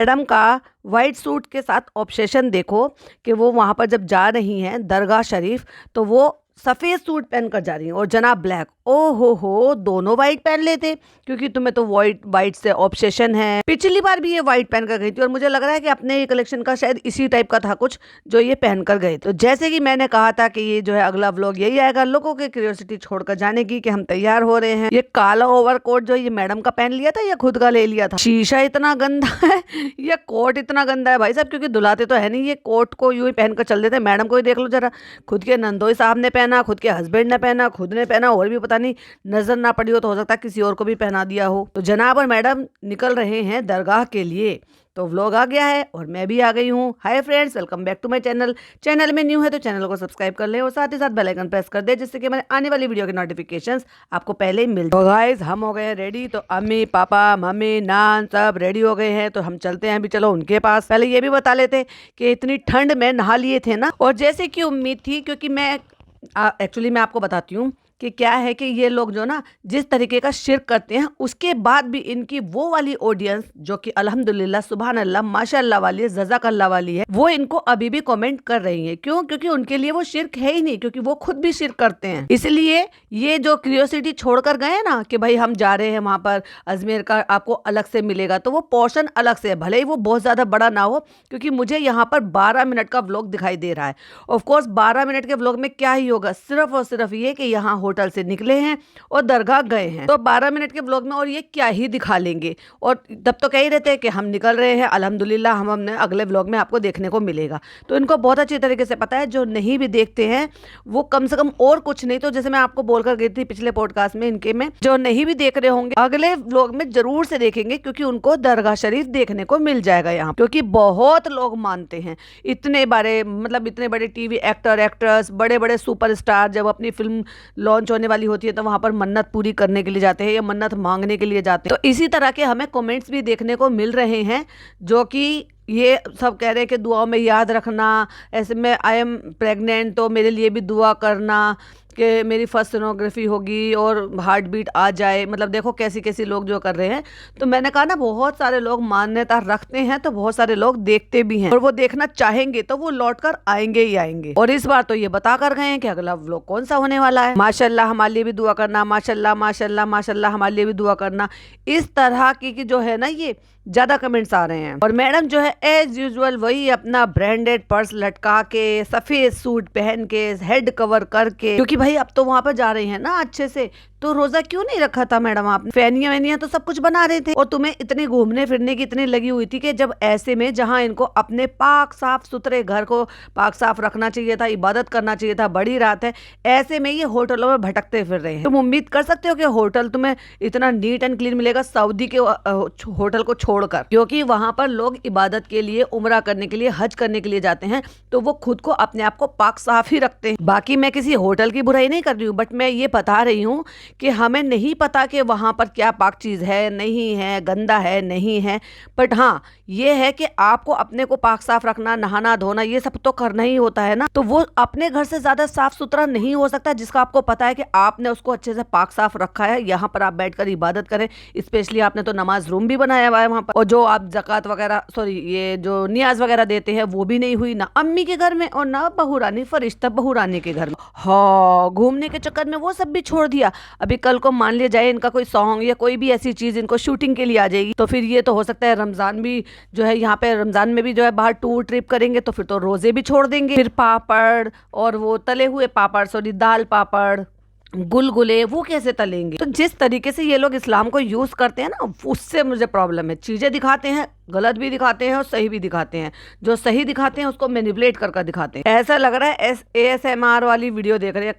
Madam का white suit के साथ ऑब्सेशन देखो कि वो वहां पर जब जा रही हैं दरगाह शरीफ तो वो सफेद सूट पहनकर जा रही हैं और जनाब ब्लैक। ओ हो, दोनों वाइट पहन लेते क्योंकि तुम्हें तो वाइट से ऑब्सेशन है। पिछली बार भी ये वाइट पहनकर गई थी और मुझे लग रहा है कि अपने ही कलेक्शन का शायद इसी टाइप का था कुछ जो ये पहनकर गए। तो जैसे कि मैंने कहा था कि ये जो है अगला व्लॉग यही आएगा, लोगों की क्यूरियोसिटी छोड़कर जाने की कि हम तैयार हो रहे हैं। ये काला ओवरकोट जो ये मैडम का पहन लिया था या खुद का ले लिया था? शीशा इतना गंदा है या कोट इतना गंदा है भाई साहब, क्योंकि धुलाते तो है नहीं, ये कोट को यूं ही पहनकर चल देते। मैडम को ही देख लो जरा, खुद के नंदोई साहब ने पहना, खुद के हस्बैंड ने पहना, खुद ने पहना, और भी पता नहीं नजर ना पड़ी हो तो हो सकता है किसी और को भी पहना दिया हो। तो जनाब और मैडम निकल रहे हैं दरगाह के लिए। तो व्लॉग आ गया है और मैं भी आ गई हूँ। Hi friends, welcome back to my channel. Channel में न्यू है तो चैनल को सब्सक्राइब कर ले और साथ ही साथ बेल आइकन प्रेस कर दे जिससे कि हमारे आने वाली वीडियो के नोटिफिकेशंस आपको पहले ही मिल जाए। तो गाइस हम हो गए हैं रेडी, तो अम्मी पापा मम्मी नान सब रेडी हो गए हैं, तो हम चलते हैं अभी। चलो उनके पास। पहले ये भी बता लेते कि इतनी ठंड में नहा लिए थे ना, और जैसे कि उम्मीद थी, क्योंकि मैं एक्चुअली मैं आपको बताती हूँ कि क्या है कि ये लोग जो ना जिस तरीके का शिर्क करते हैं उसके बाद भी इनकी वो वाली ऑडियंस जो कि अल्हम्दुलिल्लाह सुभान अल्लाह माशाअल्लाह वाली है, जज़ाकल्लाह वाली है, वो इनको अभी भी कमेंट कर रही है। क्यों? क्योंकि उनके लिए वो शिर्क है ही नहीं, क्योंकि वो खुद भी शिर्क करते हैं। इसलिए ये जो क्यूरियोसिटी छोड़कर गए ना कि भाई हम जा रहे हैं वहां पर अजमेर का आपको अलग से मिलेगा, तो वो पोर्शन अलग से है, भले ही वो बहुत ज्यादा बड़ा ना हो, क्योंकि मुझे यहाँ पर 12 मिनट का व्लॉग दिखाई दे रहा है। ऑफकोर्स 12 मिनट के व्लॉग में क्या ही होगा, सिर्फ और सिर्फ ये कि यहाँ होटल से निकले हैं और दरगाह गए हैं, तो 12 मिनट के व्लॉग में और ये क्या ही दिखा लेंगे। और तब तो कह ही रहते हैं कि हम निकल रहे हैं अल्हम्दुलिल्लाह, हमने अगले व्लॉग में आपको देखने को मिलेगा। तो इनको बहुत अच्छी तरीके से पता है, जो नहीं भी देखते हैं वो कम से कम और कुछ नहीं तो जैसे मैं आपको बोलकर गई थी पिछले पॉडकास्ट में, इनके में जो नहीं भी देख रहे होंगे अगले व्लॉग में जरूर से देखेंगे, क्योंकि उनको दरगाह शरीफ देखने को मिल जाएगा यहाँ, क्योंकि बहुत लोग मानते हैं। इतने बड़े टीवी एक्टर एक्ट्रेस, बड़े बड़े सुपरस्टार जब अपनी फिल्म लॉन्च होने वाली होती है तो वहां पर मन्नत पूरी करने के लिए जाते हैं या मन्नत मांगने के लिए जाते हैं। तो इसी तरह के हमें कमेंट्स भी देखने को मिल रहे हैं, जो कि ये सब कह रहे हैं कि दुआओं में याद रखना, ऐसे में आई एम प्रेग्नेंट तो मेरे लिए भी दुआ करना कि मेरी फर्स्ट सोनोग्राफी होगी और हार्ट बीट आ जाए। मतलब देखो कैसी कैसी लोग जो कर रहे हैं। तो मैंने कहा ना, बहुत सारे लोग मान्यता रखते हैं तो बहुत सारे लोग देखते भी हैं, और वो देखना चाहेंगे तो वो लौट कर आएंगे ही आएंगे। और इस बार तो ये बता कर गए हैं कि अगला व्लॉग कौन सा होने वाला है। माशाल्लाह हमारे लिए भी दुआ करना, माशाल्लाह माशाल्लाह माशाल्लाह हमारे लिए भी दुआ करना। इस तरह की जो है ना, ये ज्यादा कमेंट्स आ रहे हैं। और मैडम जो है एज यूजुअल वही अपना ब्रांडेड पर्स लटका के, सफेद सूट पहन के, हेड कवर करके, क्योंकि भाई अब तो वहां पर जा रही है ना अच्छे से, तो रोजा क्यों नहीं रखा था मैडम आपने? फैनिया वैनिया तो सब कुछ बना रहे थे, और तुम्हें इतनी घूमने फिरने की इतनी लगी हुई थी कि जब ऐसे में जहां इनको अपने पाक साफ सुथरे घर को पाक साफ रखना चाहिए था, इबादत करना चाहिए था, बड़ी रात है, ऐसे में ये होटलों में भटकते फिर रहे हैं। तुम उम्मीद कर सकते हो कि होटल तुम्हें इतना नीट एंड क्लीन मिलेगा सऊदी के होटल को छोड़कर? क्योंकि वहां पर लोग इबादत के लिए, उम्रा करने के लिए, हज करने के लिए जाते हैं, तो वो खुद को अपने आप को पाक साफ ही रखते हैं। बाकी मैं किसी होटल की बुराई नहीं कर रही हूँ, बट मैं ये बता रही हूँ कि हमें नहीं पता कि वहाँ पर क्या पाक चीज़ है, नहीं है, गंदा है, नहीं है, बट हाँ ये है कि आपको अपने को पाक साफ रखना, नहाना धोना ये सब तो करना ही होता है ना। तो वो अपने घर से ज़्यादा साफ सुथरा नहीं हो सकता जिसका आपको पता है कि आपने उसको अच्छे से पाक साफ रखा है। यहाँ पर आप बैठकर इबादत करें, स्पेशली आपने तो नमाज रूम भी बनाया हुआ है वहाँ पर, और जो आप ज़कात वगैरह ये जो नियाज वगैरह देते हैं वो भी नहीं हुई ना अम्मी के घर में और ना बहुरानी फरिश्ता बहुरानी के घर में। हाँ, घूमने के चक्कर में वो सब भी छोड़ दिया। अभी कल को मान लिया जाए इनका कोई सॉन्ग या कोई भी ऐसी चीज इनको शूटिंग के लिए आ जाएगी, तो फिर ये तो हो सकता है रमजान भी जो है, यहाँ पे रमजान में भी जो है बाहर टूर ट्रिप करेंगे, तो फिर तो रोजे भी छोड़ देंगे। फिर पापड़ और वो तले हुए पापड़, दाल पापड़, गुलगुले, वो कैसे तलेंगे? तो जिस तरीके से ये लोग इस्लाम को यूज करते हैं ना, उससे मुझे प्रॉब्लम है। चीजें दिखाते हैं, गलत भी दिखाते हैं और सही भी दिखाते हैं। जो सही दिखाते हैं उसको मैनिपुलेट कर दिखाते हैं। ऐसा लग रहा है ASMR वाली वीडियो देख रहे हैं।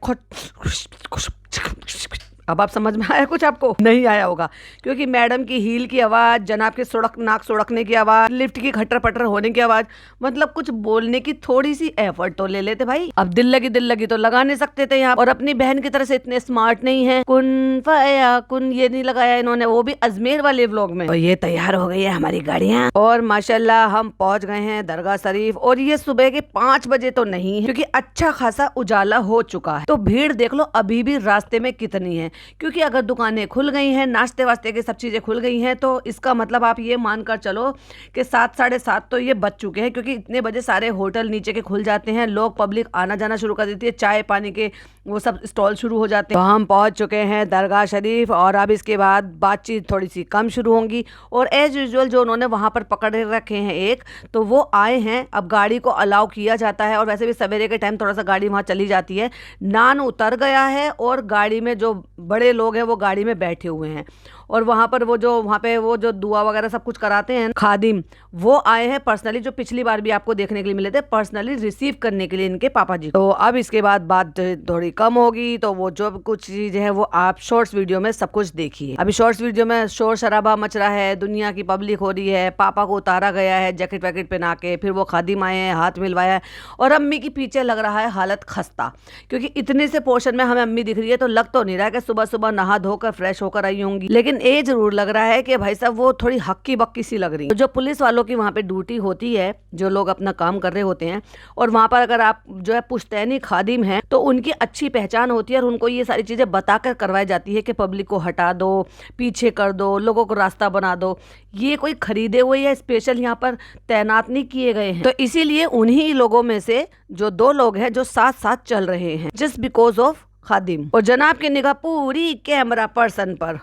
अब आप समझ में आया कुछ? आपको नहीं आया होगा, क्योंकि मैडम की हील की आवाज, जनाब के नाक सुड़कने की आवाज, लिफ्ट की खटर पटर होने की आवाज, मतलब कुछ बोलने की थोड़ी सी एफर्ट तो ले लेते भाई। अब दिल लगी तो लगा नहीं सकते थे यहाँ। और अपनी बहन की तरह से इतने स्मार्ट नहीं है, कुन फाया कुन ये नहीं लगाया इन्होंने, वो भी अजमेर वाले व्लॉग में। और ये तैयार हो गई है हमारी गाड़ियाँ, और माशाल्लाह हम पहुंच गए हैं दरगाह शरीफ। और ये सुबह के 5 बजे तो नहीं है, क्योंकि अच्छा खासा उजाला हो चुका है। तो भीड़ देख लो अभी भी रास्ते में कितनी है। क्योंकि अगर दुकानें खुल गई हैं, नाश्ते वास्ते की सब चीज़ें खुल गई हैं, तो इसका मतलब आप ये मानकर चलो कि 7 साढ़े 7 तो ये बज चुके हैं, क्योंकि इतने बजे सारे होटल नीचे के खुल जाते हैं, लोग पब्लिक आना जाना शुरू कर देती है, चाय पानी के वो सब स्टॉल शुरू हो जाते हैं। तो हम पहुंच चुके हैं दरगाह शरीफ, और अब इसके बाद बातचीत थोड़ी सी कम शुरू होंगी। और एज यूजुअल जो उन्होंने वहाँ पर पकड़े रखे हैं एक, तो वो आए हैं, अब गाड़ी को अलाउ किया जाता है, और वैसे भी सवेरे के टाइम थोड़ा सा गाड़ी वहाँ चली जाती है। नान उतर गया है और गाड़ी में जो बड़े लोग हैं वो गाड़ी में बैठे हुए हैं, और वहाँ पर वो जो वहाँ पे वो जो दुआ वगैरह सब कुछ कराते हैं खादिम, वो आए हैं पर्सनली, जो पिछली बार भी आपको देखने के लिए मिले थे, पर्सनली रिसीव करने के लिए इनके पापा जी। तो अब इसके बाद बात थोड़ी कम होगी, तो वो जो कुछ चीज़ है वो आप शॉर्ट्स वीडियो में सब कुछ देखिए। अभी शॉर्ट्स वीडियो में शोर शराबा मच रहा है, दुनिया की पब्लिक हो रही है, पापा को उतारा गया है जैकेट वैकेट पहना के, फिर वो खादिम आए हैं, हाथ मिलवाया है, और अम्मी की पीछे लग रहा है हालत खस्ता, क्योंकि इतने से पोर्शन में हमें अम्मी दिख रही है, तो लग तो नहीं रहा है कि सुबह सुबह नहा धोकर फ्रेश होकर आई होंगी, लेकिन ये जरूर लग रहा है कि भाई साहब वो थोड़ी हक्की बक्की सी लग रही है। जो पुलिस वालों की वहाँ पे ड्यूटी होती है, जो लोग अपना काम कर रहे होते हैं, और वहाँ पर अगर आप जो है पुश्तैनी खादिम हैं, तो उनकी अच्छी पहचान होती है, और उनको ये सारी चीज़ें बताकर करवाई जाती है कि पब्लिक को हटा दो, पीछे कर दो, लोगों को रास्ता बना दो। ये कोई खरीदे हुए या स्पेशल यहाँ पर तैनात नहीं किए गए हैं, तो इसीलिए उन्हीं लोगों में से जो 2 लोग हैं जो साथ साथ चल रहे हैं, जस्ट बिकॉज ऑफ खादिम। और जनाब की निगाह पूरी कैमरा पर्सन पर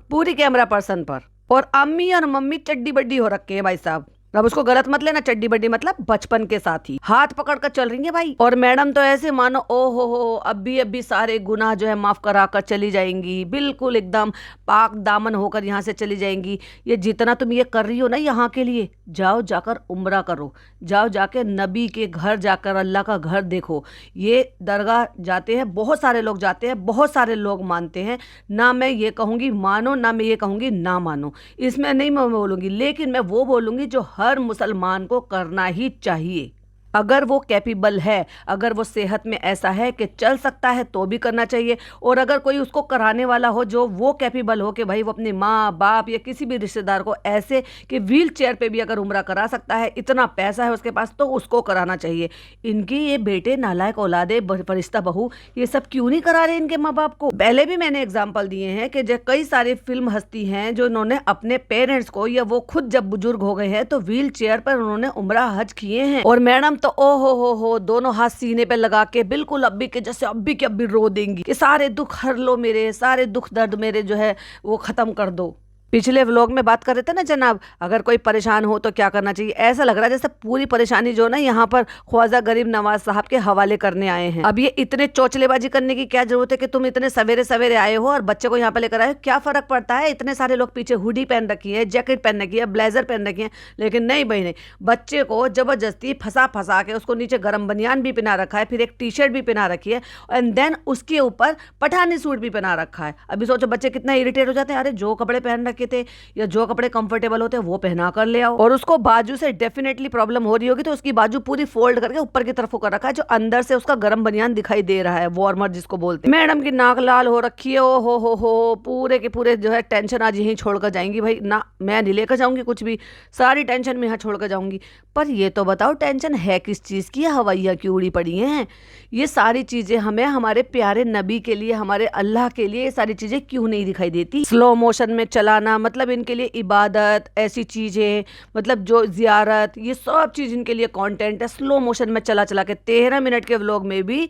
पूरी कैमरा पर्सन पर, और अम्मी और मम्मी चड्डी बड्डी हो रखे हैं भाई साहब। अब उसको गलत मत लेना, चड्डी बड्डी मतलब बचपन के साथ ही हाथ पकड़ कर चल रही है भाई। और मैडम तो ऐसे मानो ओ हो अभी सारे गुनाह जो है माफ करा कर चली जाएंगी, बिल्कुल एकदम पाक दामन होकर यहाँ से चली जाएंगी। ये जितना तुम ये कर रही हो ना यहाँ के लिए, जाओ जाकर उम्रा करो, जाओ जाके नबी के घर जाकर अल्लाह का घर देखो। ये दरगाह जाते हैं, बहुत सारे लोग जाते हैं, बहुत सारे लोग मानते हैं, ना मैं ये कहूँगी मानो, ना मैं ये कहूँगी ना मानो, इसमें नहीं मैं बोलूँगी, लेकिन मैं वो बोलूँगी जो हर मुसलमान को करना ही चाहिए। अगर वो कैपेबल है, अगर वो सेहत में ऐसा है कि चल सकता है, तो भी करना चाहिए। और अगर कोई उसको कराने वाला हो जो वो कैपेबल हो कि भाई वो अपने माँ बाप या किसी भी रिश्तेदार को ऐसे कि व्हील चेयर पे भी अगर उम्रा करा सकता है, इतना पैसा है उसके पास, तो उसको कराना चाहिए। इनकी ये बेटे नालायक औलादे फरिश्ता बहू ये सब क्यों नहीं करा रहे इनके माँ बाप को। पहले भी मैंने एग्जाम्पल दिए हैं कि जो कई सारे फिल्म हस्ती हैं जो उन्होंने अपने पेरेंट्स को, या वो खुद जब बुजुर्ग हो गए हैं तो व्हील चेयर पर उन्होंने उम्रा हज किए हैं। और मैडम तो ओ हो दोनों हाथ सीने पे लगा के बिल्कुल अब्बी के जैसे अब्बी के अब्बी रो देंगी कि सारे दुख हर लो मेरे, सारे दुख दर्द मेरे जो है वो खत्म कर दो। पिछले व्लॉग में बात कर रहे थे ना जनाब, अगर कोई परेशान हो तो क्या करना चाहिए। ऐसा लग रहा है जैसे पूरी परेशानी जो ना यहाँ पर ख्वाजा गरीब नवाज साहब के हवाले करने आए हैं। अब ये इतने चौचलेबाजी करने की क्या जरूरत है कि तुम इतने सवेरे सवेरे आए हो और बच्चे को यहाँ पे लेकर आए हो, क्या फर्क पड़ता है। इतने सारे लोग पीछे हुडी पहन रखी है, जैकेट पहन रखी है, ब्लेजर पहन रखी है, लेकिन नहीं भाई नहीं, बच्चे को जबरदस्ती फंसा के उसको नीचे गर्म बनियान भी पहना रखा है, फिर एक टी शर्ट भी पहना रखी है, एंड देन उसके ऊपर पठानी सूट भी पहना रखा है। अभी सोचो बच्चे कितना इरिटेट हो जाते हैं, अरे जो कपड़े पहन रखे थे या जो कपड़े कंफर्टेबल होते हैं वो पहना कर ले आओ। और उसको बाजू से डेफिनेटली प्रॉब्लम हो रही होगी, तो उसकी बाजू पूरी फोल्ड करके ऊपर की तरफ कर रखा है, जो अंदर से उसका गर्म बनियान दिखाई दे रहा है, वार्मर जिसको बोलते हैं। मैडम की नाक लाल हो रखी है, ओ हो पूरे के पूरे जो है टेंशन आज यहीं छोड़कर जाएंगी भाई ना, मैं नहीं लेकर जाऊंगी कुछ भी, सारी टेंशन मैं यहाँ छोड़कर जाऊंगी। पर ये तो बताओ टेंशन है किस चीज की, हवाइयाँ क्यों उड़ी पड़ी हैं। ये सारी चीजें हमें हमारे प्यारे नबी के लिए, हमारे अल्लाह के लिए ये सारी चीजें क्यों नहीं दिखाई देती। स्लो मोशन में चलाना मतलब इनके लिए इबादत, ऐसी चीजें मतलब जो जियारत, ये सब चीज इनके लिए कंटेंट है। स्लो मोशन में चला के 13 मिनट के व्लॉग में भी,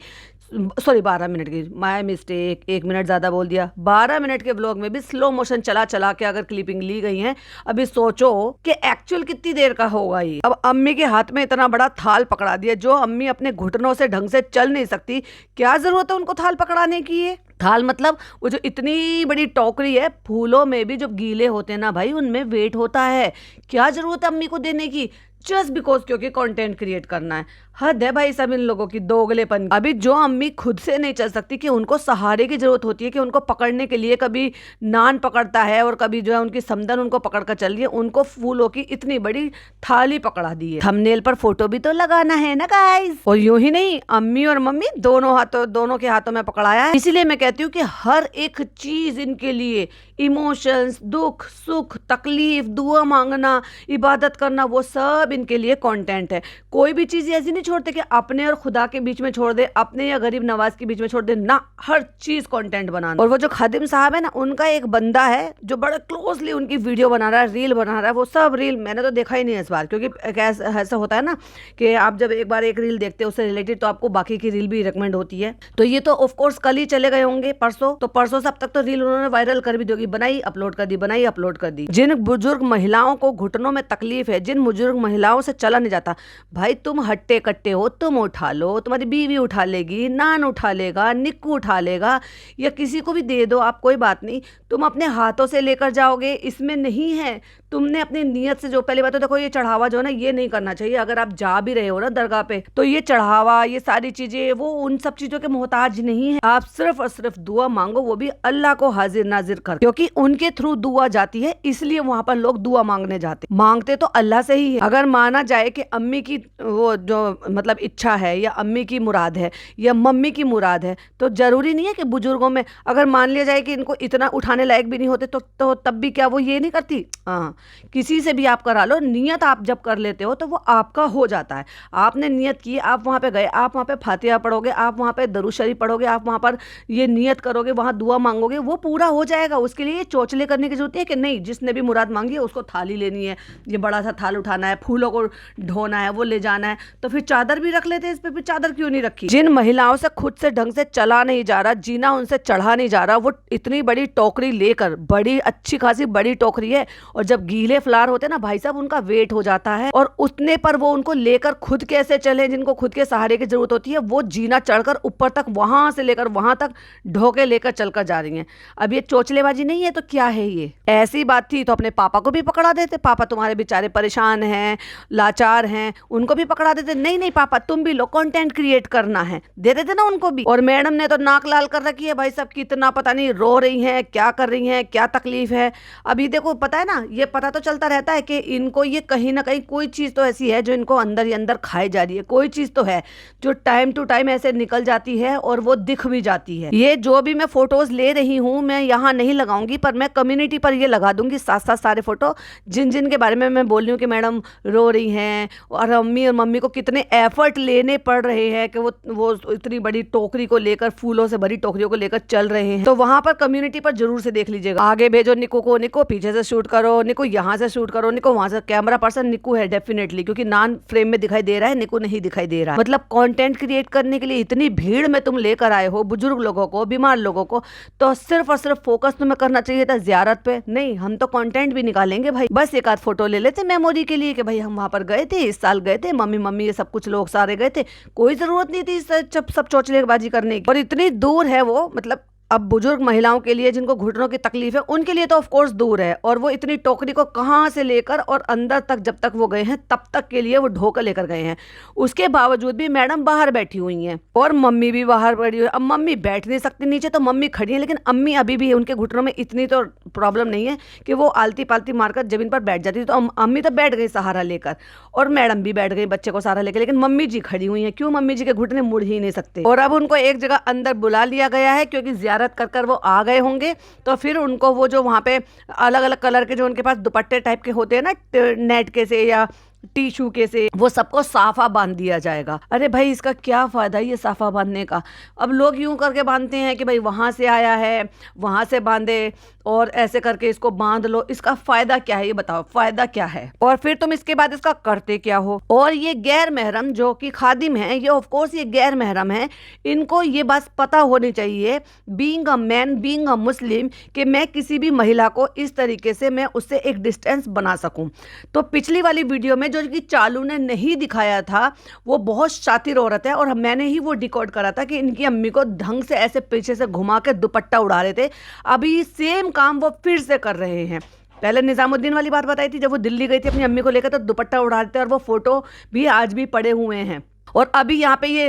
सॉरी 12 मिनट की, माय मिस्टेक, 1 मिनट ज़्यादा बोल दिया, 12 मिनट के व्लॉग में भी स्लो मोशन चला के अगर क्लिपिंग ली गई है। अभी सोचो कि एक्चुअल कितनी देर का होगा ये। अब अम्मी के हाथ में इतना बड़ा थाल पकड़ा दिया, जो अम्मी अपने घुटनों से ढंग से चल नहीं सकती, क्या जरूरत है उनको थाल पकड़ाने की। है थाल मतलब वो जो इतनी बड़ी टोकरी है, फूलों में भी जो गीले होते हैं ना भाई, उनमें वेट होता है, क्या जरूरत है अम्मी को देने की, जस्ट बिकॉज क्योंकि कंटेंट क्रिएट करना है। हद है भाई सब इन लोगों की दोगलेपन। अभी जो अम्मी खुद से नहीं चल सकती, कि उनको सहारे की जरूरत होती है, कि उनको पकड़ने के लिए कभी नान पकड़ता है और कभी जो है उनकी समदन उनको पकड़ कर चल रही है, उनको फूलों की इतनी बड़ी थाली पकड़ा दी है। थंबनेल पर फोटो भी तो लगाना है ना गाइस। और यूं ही नहीं, अम्मी और मम्मी दोनों के हाथों में पकड़ाया है। इसीलिए मैं कहती हूँ कि हर एक चीज इनके लिए, इमोशंस, दुख सुख तकलीफ, दुआ मांगना, इबादत करना, वो सब इनके लिए कंटेंट है। कोई भी चीज़ ऐसी नहीं छोड़ते कि अपने और खुदा के बीच में छोड़ दे, अपने या गरीब नवाज के बीच में छोड़ दे ना, हर चीज़ कंटेंट बनाना। और वो जो खादिम साहब है ना, उनका एक बंदा है जो बड़ा क्लोजली उनकी वीडियो बना रहा है, रील बना रहा है। वो सब रील मैंने तो देखा ही नहीं इस बार, क्योंकि ऐसा होता है ना कि आप जब एक बार एक रील देखते हो उससे रिलेटेड तो आपको बाकी की रील भी रिकमेंड होती है। तो ये तो ऑफ कोर्स कल ही चले गए होंगे, परसों, तो परसों से अब तक तो रील उन्होंने वायरल कर भी दोगी, बनाई अपलोड कर दी, बनाई अपलोड कर दी। जिन बुजुर्ग महिलाओं को घुटनों में तकलीफ है, जिन बुजुर्ग महिलाओं से चला नहीं जाता, भाई तुम हट्टे कट्टे हो, तुम उठा लो, तुम्हारी बीवी उठा लेगी, नान उठा लेगा, निक्कू उठा लेगा, या किसी को भी दे दो आप, कोई बात नहीं, तुम अपने हाथों से लेकर जाओगे, इसमें नहीं है। तुमने अपनी नीयत से, जो पहली बात तो देखो, ये चढ़ावा जो है ना, ये नहीं करना चाहिए। अगर आप जा भी रहे हो ना दरगाह पे, तो ये चढ़ावा, ये सारी चीजें, वो उन सब चीजों के मोहताज नहीं है। आप सिर्फ और सिर्फ दुआ मांगो, वो भी अल्लाह को हाजिर नाजिर कर, क्योंकि उनके थ्रू दुआ जाती है, इसलिए वहां पर लोग दुआ मांगने जाते, मांगते तो अल्लाह से ही है। अगर माना जाए कि अम्मी की वो जो मतलब इच्छा है, या अम्मी की मुराद है, या मम्मी की मुराद है, तो जरूरी नहीं है कि बुजुर्गों में अगर मान लिया जाए कि इनको इतना उठाने लायक भी नहीं होते, तो तब भी क्या वो ये नहीं करती? हाँ, किसी से भी आप करा लो, नियत आप जब कर लेते हो तो वो आपका हो जाता है। आपने नियत की, आप वहाँ पे गए, आप वहाँ पे फातिहा पढ़ोगे, आप वहाँ पे दरूद शरीफ पढ़ोगे, आप वहाँ पर ये नियत करोगे, वहाँ दुआ मांगोगे, वो पूरा हो जाएगा। उसके लिए चोचले करने की जरूरत है कि नहीं, जिसने भी मुराद मांगी है उसको थाली लेनी है, ये बड़ा सा थाल उठाना है, फूलों को ढोना है, वो ले जाना है, तो फिर चादर भी रख लेते हैं। इस पर भी चादर क्यों नहीं रखी? जिन महिलाओं से खुद से ढंग से चला नहीं जा रहा, जीना उनसे चढ़ा नहीं जा रहा, वो इतनी बड़ी टोकरी लेकर, बड़ी अच्छी खासी बड़ी टोकरी है, और जब गीले फ्लावर होते हैं ना भाई साहब, उनका वेट हो जाता है, और उतने पर वो उनको लेकर खुद कैसे चले, जिनको खुद के सहारे की जरूरत होती है, वो जीना चढ़कर ऊपर तक, वहां से लेकर वहां तक ढोके लेकर चलकर जा रही हैं। अब ये चोचलेबाजी नहीं है तो क्या है? ये ऐसी बात थी तो अपने पापा को भी पकड़ा देते, पापा तुम्हारे बेचारे परेशान हैं, लाचार हैं, उनको भी पकड़ा देते, नहीं नहीं पापा तुम भी लो, कंटेंट क्रिएट करना है, दे देते ना उनको भी। और मैडम ने तो नाक लाल कर रखी है भाई साहब, कितना पता नहीं रो रही हैं, क्या कर रही हैं, क्या तकलीफ है। अभी देखो पता है ना, ये पता तो चलता रहता है कि इनको ये कहीं ना कहीं कोई चीज़ तो ऐसी है जो इनको अंदर ही अंदर खाई जा रही है, कोई चीज़ तो है जो टाइम टू टाइम ऐसे निकल जाती है और वो दिख भी जाती है। ये जो भी मैं फोटोज ले रही हूँ, मैं यहाँ नहीं लगाऊंगी, पर मैं कम्युनिटी पर ये लगा दूंगी साथ साथ सारे फोटो, जिन जिन के बारे में मैं बोल रही हूँ कि मैडम रो रही हैं, और अम्मी और मम्मी को कितने एफर्ट लेने पड़ रहे हैं कि वो इतनी बड़ी टोकरी को लेकर, फूलों से भरी टोकरियों को लेकर चल रहे हैं। तो वहां पर कम्युनिटी पर जरूर से देख लीजिएगा। आगे भेजो निक्कू को, निक्कू पीछे से शूट करो, निक्कू यहाँ से शूट करो, निक्कू वहां से। कैमरा पर्सन निक्कू है डेफिनेटली, क्योंकि नान फ्रेम में दिखाई दे रहा है, निक्कू नहीं दिखाई दे रहा। मतलब कंटेंट क्रिएट करने के लिए इतनी भीड़ में तुम लेकर आए हो बुजुर्ग लोगों को, बीमार लोगों को, तो सिर्फ और सिर्फ फोकस तुम्हें करना चाहिए था जियारत पे। नहीं, हम तो कंटेंट भी निकालेंगे भाई, बस एक आध फोटो ले लेते मेमोरी के लिए कि भाई हम वहां पर गए थे, इस साल गए थे, मम्मी मम्मी ये सब कुछ लोग सारे गए थे, कोई जरूरत नहीं थी सब चौचलेबाजी करने की। और इतनी दूर है वो, मतलब अब बुजुर्ग महिलाओं के लिए जिनको घुटनों की तकलीफ है, उनके लिए तो ऑफ कोर्स दूर है, और वो इतनी टोकरी को कहां से लेकर और अंदर तक, जब तक वो गए हैं तब तक के लिए वो ढोकर लेकर गए हैं। उसके बावजूद भी मैडम बाहर बैठी हुई हैं, और मम्मी भी बाहर बैठी हुई है। अब मम्मी बैठ नहीं सकती नीचे, तो मम्मी खड़ी है, लेकिन अम्मी अभी भी उनके घुटनों में इतनी तो प्रॉब्लम नहीं है कि वो आलती पालती मारकर जमीन पर बैठ जाती। तो अम्मी तो बैठ गई सहारा लेकर, और मैडम भी बैठ गई बच्चे को सहारा लेकर, लेकिन मम्मी जी खड़ी हुई है। क्यों? मम्मी जी के घुटने मुड़ ही नहीं सकते। और अब उनको एक जगह अंदर बुला लिया गया है, क्योंकि जियारत कर वो आ गए होंगे, तो फिर उनको वो जो वहां पे अलग अलग कलर के जो उनके पास दुपट्टे टाइप के होते हैं ना, नेट के से या टिश्यू के से, वो सबको साफा बांध दिया जाएगा। अरे भाई इसका क्या फायदा ये साफा बांधने का? अब लोग यूं करके बांधते हैं कि भाई वहां से आया है, वहां से बांधे, और ऐसे करके इसको बांध लो, इसका फायदा क्या है? ये बताओ फायदा क्या है? और फिर तुम इसके बाद इसका करते क्या हो? और ये गैर महरम जो कि खादिम है, ये ऑफ कोर्स ये गैर महरम है, इनको ये बात पता होनी चाहिए, being a man, being a Muslim, कि मैं किसी भी महिला को इस तरीके से मैं उससे एक डिस्टेंस बना सकूं। तो पिछली वाली वीडियो में जो कि चालू ने नहीं दिखाया था, वो बहुत शातिर औरत है, और मैंने ही वो डिकोड करा था कि इनकी अम्मी को ढंग से ऐसे पीछे से घुमा के दुपट्टा उड़ा रहे थे। अभी सेम काम वो फिर से कर रहे हैं। पहले निजामुद्दीन वाली बात बताई थी, जब वो दिल्ली गई थी अपनी अम्मी को लेकर, तो दुपट्टा उड़ा रहे थे, और वो फोटो भी आज भी पड़े हुए हैं। और अभी यहाँ पे ये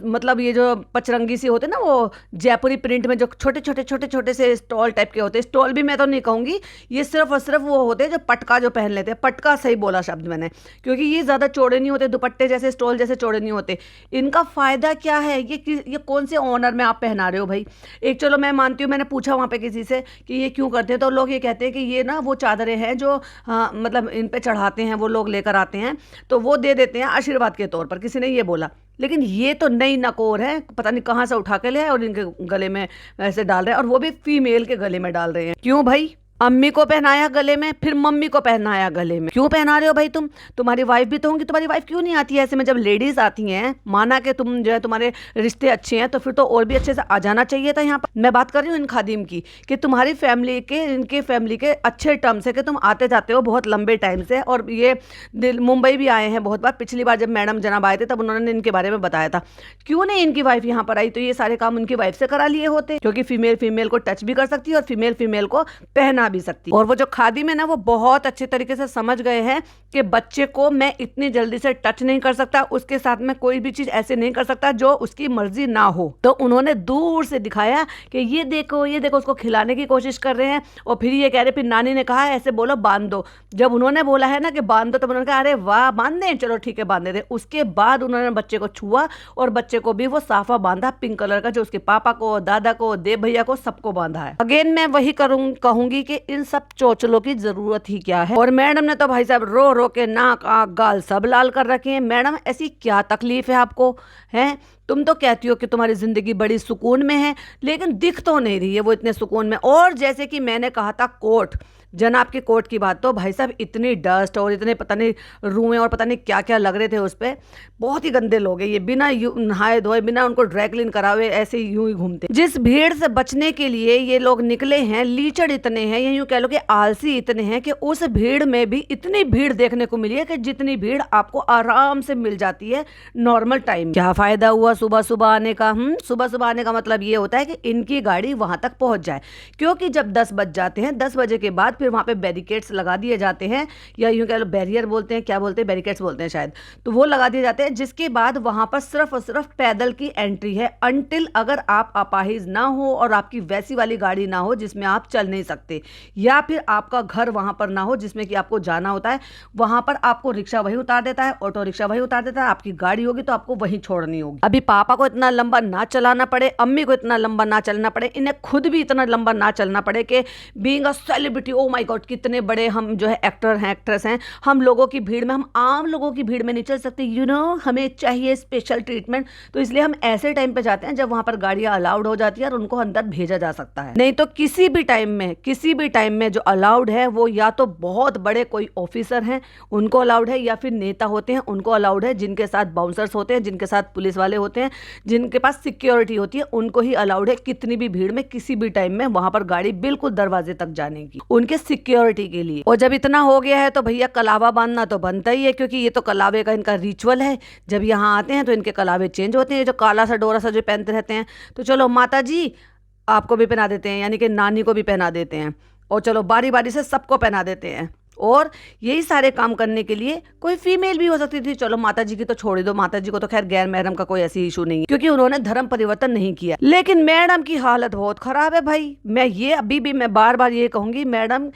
मतलब ये जो पचरंगी सी होते हैं ना, वो जयपुरी प्रिंट में जो छोटे छोटे से स्टॉल टाइप के होते हैं, स्टॉल भी मैं तो नहीं कहूँगी, ये सिर्फ और सिर्फ वो होते हैं जो पटका जो पहन लेते हैं। पटका सही बोला शब्द मैंने, क्योंकि ये ज़्यादा चौड़े नहीं होते, दुपट्टे जैसे स्टॉल जैसे चौड़े नहीं होते। इनका फ़ायदा क्या है, ये कौन से ऑनर में आप पहना रहे हो भाई। एक चलो मैं मानती हूँ, मैंने पूछा वहाँ पे किसी से कि ये क्यों करते हैं, तो लोग ये कहते हैं कि ये ना वो चादरें हैं जो मतलब इन पे चढ़ाते हैं, वो लोग लेकर आते हैं तो वो दे देते हैं आशीर्वाद के तौर पर, किसी ने ये बोला। लेकिन ये तो नई नकोर है, पता नहीं कहाँ से उठा के ले आए और इनके गले में ऐसे डाल रहे हैं, और वो भी फीमेल के गले में डाल रहे हैं। क्यों भाई, अम्मी को पहनाया गले में, फिर मम्मी को पहनाया गले में, क्यों पहना रहे हो भाई तुम? तुम्हारी वाइफ भी तो होंगी, तुम्हारी वाइफ क्यों नहीं आती है ऐसे में? जब लेडीज आती हैं, माना कि तुम जो है तुम्हारे रिश्ते अच्छे हैं, तो फिर तो और भी अच्छे से आ जाना चाहिए था यहाँ पर। मैं बात कर रही हूँ इन खादिम की, कि तुम्हारी फैमिली के, इनके फैमिली के अच्छे टर्म्स है कि तुम आते जाते हो बहुत लंबे टाइम से, और ये मुंबई भी आए हैं बहुत बार। पिछली बार जब मैडम जनाब आए थे तब उन्होंने इनके बारे में बताया था। क्यों नहीं इनकी वाइफ यहाँ पर आई, तो ये सारे काम उनकी वाइफ से करा लिए होते, क्योंकि फीमेल को टच भी कर सकती है और फीमेल को पहना भी सकती है। और वो जो खादिम है ना, वो बहुत अच्छे तरीके से समझ गए हैं कि बच्चे को मैं इतनी जल्दी से टच नहीं कर सकता, उसके साथ में कोई भी चीज ऐसे नहीं कर सकता जो उसकी मर्जी ना हो। तो उन्होंने दूर से दिखाया कि ये देखो उसको खिलाने की कोशिश कर रहे हैं, और फिर ये कह रहे, फिर नानी ने कहा ऐसे बोलो बांध दो। जब उन्होंने बोला है ना कि बांध दो, तो उन्होंने कहा अरे वाह बांध दें, चलो ठीक है बांध देते। उसके बाद उन्होंने बच्चे को छुआ और बच्चे को भी वो साफा बांधा पिंक कलर का, जो उसके पापा को, दादा को, देव भैया को, सबको बांधा है। अगेन मैं वही कहूंगी कि इन सब चोचलों की जरूरत ही क्या है। और मैडम ने तो भाई साहब रो रो के नाक आँख गाल सब लाल कर रखे हैं। मैडम ऐसी क्या तकलीफ है आपको, हैं? तुम तो कहती हो कि तुम्हारी जिंदगी बड़ी सुकून में है, लेकिन दिख तो नहीं रही है वो इतने सुकून में। और जैसे कि मैंने कहा था कोर्ट, जनाब के कोर्ट की बात, तो भाई साहब इतनी डस्ट और इतने पता नहीं रुएं और पता नहीं क्या क्या लग रहे थे उस पर। बहुत ही गंदे लोग हैं ये, बिना नहाए धोए, बिना उनको ड्राई क्लीन कराए ऐसे यूं ही घूमते। जिस भीड़ से बचने के लिए ये लोग निकले हैं, लीचड़ इतने हैं, या यूं कह लो कि आलसी इतने हैं, कि उस भीड़ में भी इतनी भीड़ देखने को मिली है कि जितनी भीड़ आपको आराम से मिल जाती है नॉर्मल टाइम। क्या फायदा हुआ सुबह सुबह आने का? सुबह सुबह आने का मतलब ये होता है कि इनकी गाड़ी वहां तक पहुंच जाए, क्योंकि जब 10 बज जाते हैं, 10 बजे के बाद फिर वहाँ पे बैरिकेड्स लगा दिए जाते हैं, या यूं कह लो बैरियर बोलते हैं, क्या बोलते हैं, बैरिकेड्स बोलते हैं शायद, तो वो लगा दिए जाते हैं। जिसके बाद वहाँ पर सिर्फ और सिर्फ पैदल की एंट्री है, अनटिल अगर आप अपाहिज ना हो और आपकी वैसी वाली गाड़ी ना हो जिसमें आप चल नहीं सकते, या फिर आपका घर वहाँ पर ना हो जिसमें कि आपको जाना होता है, वहाँ पर आपको रिक्शा वहीं उतार देता है, ऑटो रिक्शा वहीं उतार देता है। आपकी गाड़ी होगी तो आपको वहीं छोड़नी होगी। अभी पापा को इतना लंबा ना चलाना पड़े, अम्मी को इतना लंबा ना चलना पड़े, इन्हें खुद भी इतना लंबा ना चलना पड़े कि being a celebrity, oh my God कितने बड़े हम जो है एक्टर हैं, एक्ट्रेस हैं, हम लोगों की भीड़ में, हम आम लोगों की भीड़ में नहीं चल सकते, हमें चाहिए स्पेशल ट्रीटमेंट। तो इसलिए हम ऐसे टाइम पे जाते हैं जब वहां पर गाड़ियां अलाउड हो जाती है और उनको अंदर भेजा जा सकता है। नहीं तो किसी भी टाइम में जो अलाउड है वो या तो बहुत बड़े कोई ऑफिसर हैं उनको अलाउड है, या फिर नेता होते हैं उनको अलाउड है, जिनके साथ बाउंसर्स होते हैं, जिनके साथ पुलिस वाले होते हैं, जिनके पास सिक्योरिटी होती है, उनको ही अलाउड है कितनी भी भीड़ में किसी भी टाइम में वहां पर गाड़ी बिल्कुल दरवाजे तक जाने की, उनके सिक्योरिटी के लिए। और जब इतना हो गया है तो भैया कलावा बांधना तो बनता ही है, क्योंकि ये तो कलावे का इनका रिचुअल है। जब यहाँ आते हैं तो इनके कलावे चेंज होते हैं, जो काला सा डोरा सा जो पहनते रहते हैं। तो चलो माता जी आपको भी पहना देते हैं, यानी कि नानी को भी पहना देते हैं, और चलो बारी बारी से सबको पहना देते हैं। और यही सारे काम करने के लिए कोई फीमेल भी हो सकती थी। चलो माता जी की तो छोड़ दो, माता जी को तो खैर गैर महरम का कोई ऐसी इशू नहीं है, क्योंकि उन्होंने धर्म परिवर्तन नहीं किया। लेकिन मैडम की हालत बहुत खराब है भाई। मैं बार बार ये कहूंगी, मैडम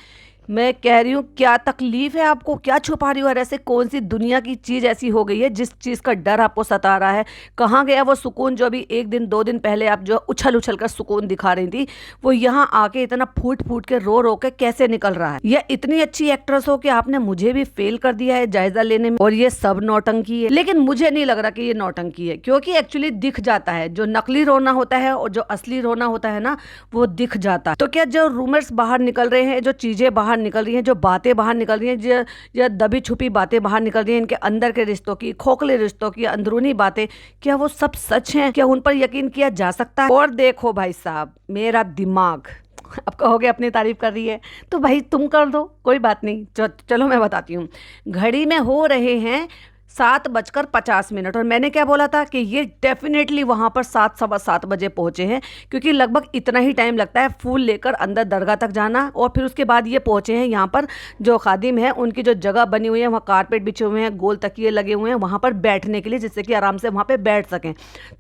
मैं कह रही हूँ क्या तकलीफ है आपको, क्या छुपा रही हो? और ऐसे कौन सी दुनिया की चीज़ ऐसी हो गई है जिस चीज़ का डर आपको सता रहा है? कहाँ गया वो सुकून जो अभी 1 दिन 2 दिन पहले आप जो उछल उछल कर सुकून दिखा रही थी, वो यहाँ आके इतना फूट फूट के रो के कैसे निकल रहा है? यह इतनी अच्छी एक्ट्रेस हो कि आपने मुझे भी फेल कर दिया है जायजा लेने में, और ये सब नौटंकी है। लेकिन मुझे नहीं लग रहा कि ये नौटंकी है, क्योंकि एक्चुअली दिख जाता है, जो नकली रोना होता है और जो असली रोना होता है ना, वो दिख जाता है। तो क्या जो रूमर्स बाहर निकल रहे हैं, जो चीजें बाहर निकल रही हैं, जो बातें बाहर निकल रही हैं, जो दबी छुपी बातें बाहर निकल रही हैं, इनके अंदर के रिश्तों की, खोखले रिश्तों की, अंदरूनी बातें, क्या वो सब सच हैं? क्या उन पर यकीन किया जा सकता है? और देखो भाई साहब, मेरा दिमाग अब कहोगे अपनी तारीफ कर रही है तो भाई तुम कर दो, कोई बात नहीं। चलो मैं बताती हूँ। घड़ी में हो रहे हैं 7:50। और मैंने क्या बोला था कि ये डेफिनेटली वहाँ पर 7, 7:15 बजे पहुँचे हैं, क्योंकि लगभग इतना ही टाइम लगता है फूल लेकर अंदर दरगाह तक जाना, और फिर उसके बाद ये पहुँचे हैं यहाँ पर। जो खादिम है उनकी जो जगह बनी हुई है, वहाँ कारपेट बिछे हुए हैं, गोल तकिए लगे हुए हैं वहाँ पर बैठने के लिए, जिससे कि आराम से वहाँ पर बैठ सकें।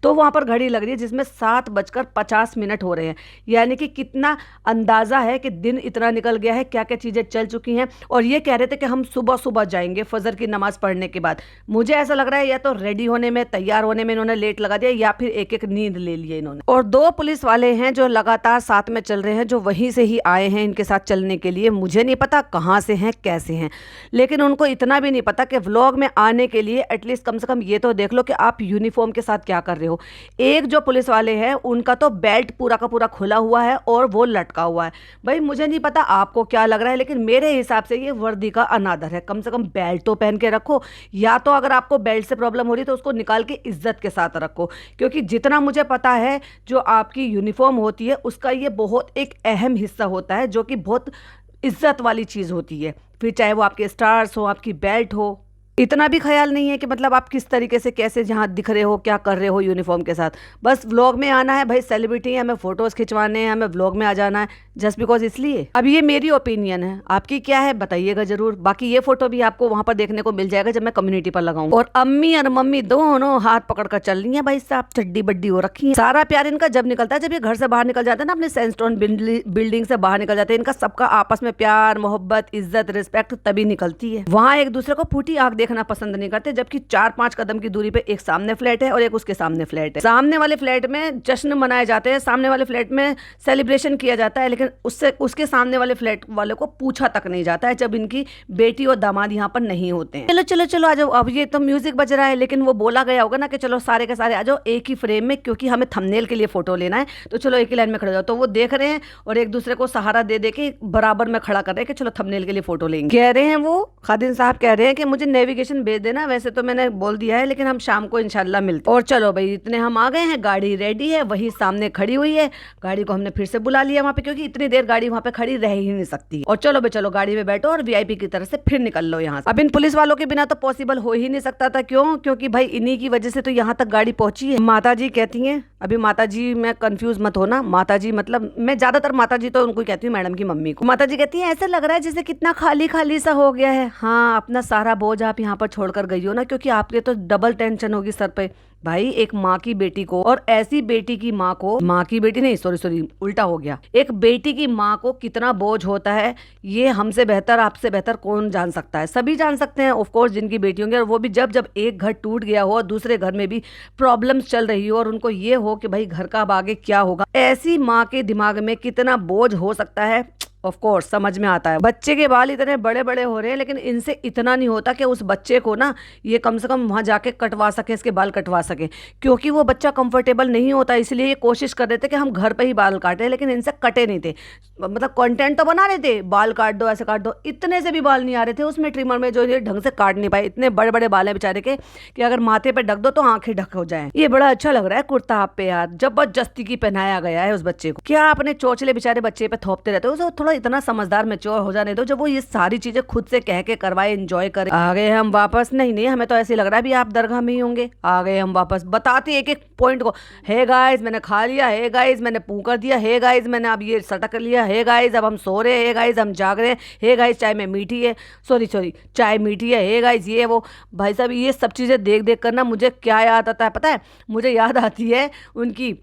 तो वहाँ पर घड़ी लग रही है जिसमें 7:50 हो रहे हैं। यानी कि कितना अंदाज़ा है कि दिन इतना निकल गया है, क्या क्या चीज़ें चल चुकी हैं। और ये कह रहे थे कि हम सुबह सुबह जाएंगे फजर की नमाज़ पढ़ने के बाद। मुझे ऐसा लग रहा है या तो रेडी होने में, तैयार होने में इन्होंने लेट लगा दिया, या फिर एक एक नींद ले लिए इन्होंने। और 2 पुलिस वाले हैं जो लगातार साथ में चल रहे हैं, जो वहीं से ही आए हैं इनके साथ चलने के लिए। मुझे नहीं पता कहाँ से हैं, कैसे हैं, लेकिन उनको इतना भी नहीं पता कि व्लॉग में आने के लिए एटलीस्ट कम से कम ये तो देख लो कि आप यूनिफॉर्म के साथ क्या कर रहे हो। एक जो पुलिस वाले हैं उनका तो बेल्ट पूरा का पूरा खुला हुआ है और वो लटका हुआ है। भाई मुझे नहीं पता आपको क्या लग रहा है, लेकिन मेरे हिसाब से ये वर्दी का अनादर है। कम से कम बेल्ट तो पहन के रखो, या तो अगर आपको बेल्ट से प्रॉब्लम हो रही है तो उसको निकाल के इज्जत के साथ रखो। क्योंकि जितना मुझे पता है जो आपकी यूनिफॉर्म होती है उसका ये बहुत एक अहम हिस्सा होता है, जो कि बहुत इज्जत वाली चीज़ होती है। फिर चाहे वो आपके स्टार्स हो, आपकी बेल्ट हो, इतना भी ख्याल नहीं है कि मतलब आप किस तरीके से कैसे जहाँ दिख रहे हो, क्या कर रहे हो यूनिफॉर्म के साथ। बस व्लॉग में आना है, भाई सेलिब्रिटी है, हमें फोटोज़ खिंचवाने हैं, हमें व्लॉग में आ जाना है जस्ट बिकॉज इसलिए। अब ये मेरी ओपिनियन है, आपकी क्या है बताइएगा जरूर। बाकी ये फोटो भी आपको वहाँ पर देखने को मिल जाएगा जब मैं कम्युनिटी पर लगाऊँ। और अम्मी और मम्मी दोनों हाथ पकड़ कर चल रही है भाई साहब, चड्डी बड्डी हो रखी है। सारा प्यार इनका जब निकलता है जब ये घर से बाहर निकल जाते हैं ना, अपने सैंडस्टोन बिल्डिंग से बाहर निकल जाते हैं। इनका सबका आपस में प्यार, मोहब्बत, इज्जत, रिस्पेक्ट तभी निकलती है। वहाँ एक दूसरे को फूटी आंख देखना पसंद नहीं करते, जबकि 4-5 कदम की दूरी पे एक सामने फ्लैट है और एक उसके सामने फ्लैट है। सामने वाले फ्लैट में जश्न मनाए जाते हैं, सामने वाले फ्लैट में सेलिब्रेशन किया जाता है, लेकिन उसके सामने वाले फ्लैट वाले को पूछा तक नहीं जाता है जब इनकी बेटी और दामाद यहाँ पर नहीं होते हैं। चलो चलो चलो आ जाओ। अब ये तो म्यूजिक बज रहा है, लेकिन वो बोला गया होगा ना कि चलो सारे के सारे आ जाओ एक ही फ्रेम में, क्योंकि हमें थंबनेल के लिए फोटो लेना है, तो चलो एक ही लाइन में खड़े हो जाओ। तो वो देख रहे हैं और एक दूसरे को सहारा दे दे के बराबर में खड़ा कर रहे हैं कि चलो थंबनेल के लिए फोटो लेंगे। कह रहे हैं वो खादिम साहब कह रहे हैं कि मुझे नेविगेशन भेज देना। वैसे तो मैंने बोल दिया है, लेकिन हम शाम को इंशाल्लाह मिलते। और चलो भाई इतने हम आ गए हैं, गाड़ी रेडी है, वही सामने खड़ी हुई है। गाड़ी को हमने फिर से बुला लिया वहाँ पे, क्योंकि इतनी देर गाड़ी वहाँ पे खड़ी रह ही नहीं सकती। और चलो भाई चलो गाड़ी में बैठो और वीआईपी की तरह से फिर निकल लो यहाँ से। अब इन पुलिस वालों के बिना तो पॉसिबल हो ही नहीं सकता था। क्यों? क्योंकि भाई इन्हीं की वजह से तो यहाँ तक गाड़ी पहुंची है। माता जी कहती हैं, अभी माता जी में कंफ्यूज मत होना, माता जी मतलब मैं ज्यादातर माता जी तो उनको कहती हूँ, मैडम की मम्मी को। माता जी कहती है ऐसे लग रहा है जैसे कितना खाली खाली सा हो गया है। हाँ, अपना सारा बोझ आप यहाँ पर छोड़कर गई हो ना, क्योंकि आपके तो डबल टेंशन होगी सर पे। भाई एक माँ की बेटी को, और ऐसी बेटी की माँ को, माँ की बेटी नहीं सॉरी उल्टा हो गया, एक बेटी की माँ को कितना बोझ होता है ये हमसे बेहतर, आपसे बेहतर कौन जान सकता है। सभी जान सकते हैं ऑफ कोर्स जिनकी बेटी होंगी, और वो भी जब एक घर टूट गया हो और दूसरे घर में भी प्रॉब्लम्स चल रही हो और उनको ये हो कि भाई घर का अब आगे क्या होगा, ऐसी माँ के दिमाग में कितना बोझ हो सकता है। ऑफ कोर्स समझ में आता है। बच्चे के बाल इतने बड़े बड़े हो रहे हैं, लेकिन इनसे इतना नहीं होता कि उस बच्चे को ना ये कम से कम वहां जाके कटवा सके, इसके बाल कटवा सके, क्योंकि वो बच्चा कंफर्टेबल नहीं होता। इसलिए ये कोशिश कर रहे थे कि हम घर पे ही बाल काटें, लेकिन इनसे कटे नहीं थे। मतलब कंटेंट तो बना रहे थे, बाल काट दो, ऐसे काट दो, इतने से भी बाल नहीं आ रहे थे उसमें ट्रिमर में, जो ये ढंग से काट नहीं पाए। इतने बड़े बड़े बाल है बेचारे के कि अगर माथे पे ढक दो तो आंखें ढक हो जाए। ये बड़ा अच्छा लग रहा है कुर्ता आप पे यार, जबरदस्ती की पहनाया गया है उस बच्चे को। क्या अपने चोचले बेचारे बच्चे पे थोपते रहते हो, उसे थोड़ा इतना समझदार मैच्योर हो जाने दो जब वो ये सारी चीजें खुद से कह के करवाए, एंजॉय करे। आ गए हम वापस। नहीं हमें तो ऐसे लग रहा है भी आप दरगाह में ही होंगे। आ गए हम वापस, बताते एक एक पॉइंट को। हे गाइस मैंने खा लिया, हे गाइस मैंने पू कर दिया, हे गाइस मैंने अब ये सटक लिया, हे गाइस अब हम सो रहे हैं, हे गाइस हम जाग रहे हैं, हे गाइस चाय में मीठी है, सॉरी चाय मीठी है, हे गाइस ये वो। भाई साहब ये सब चीजें देख देख कर ना मुझे क्या याद आता है पता है? मुझे याद आती है उनकी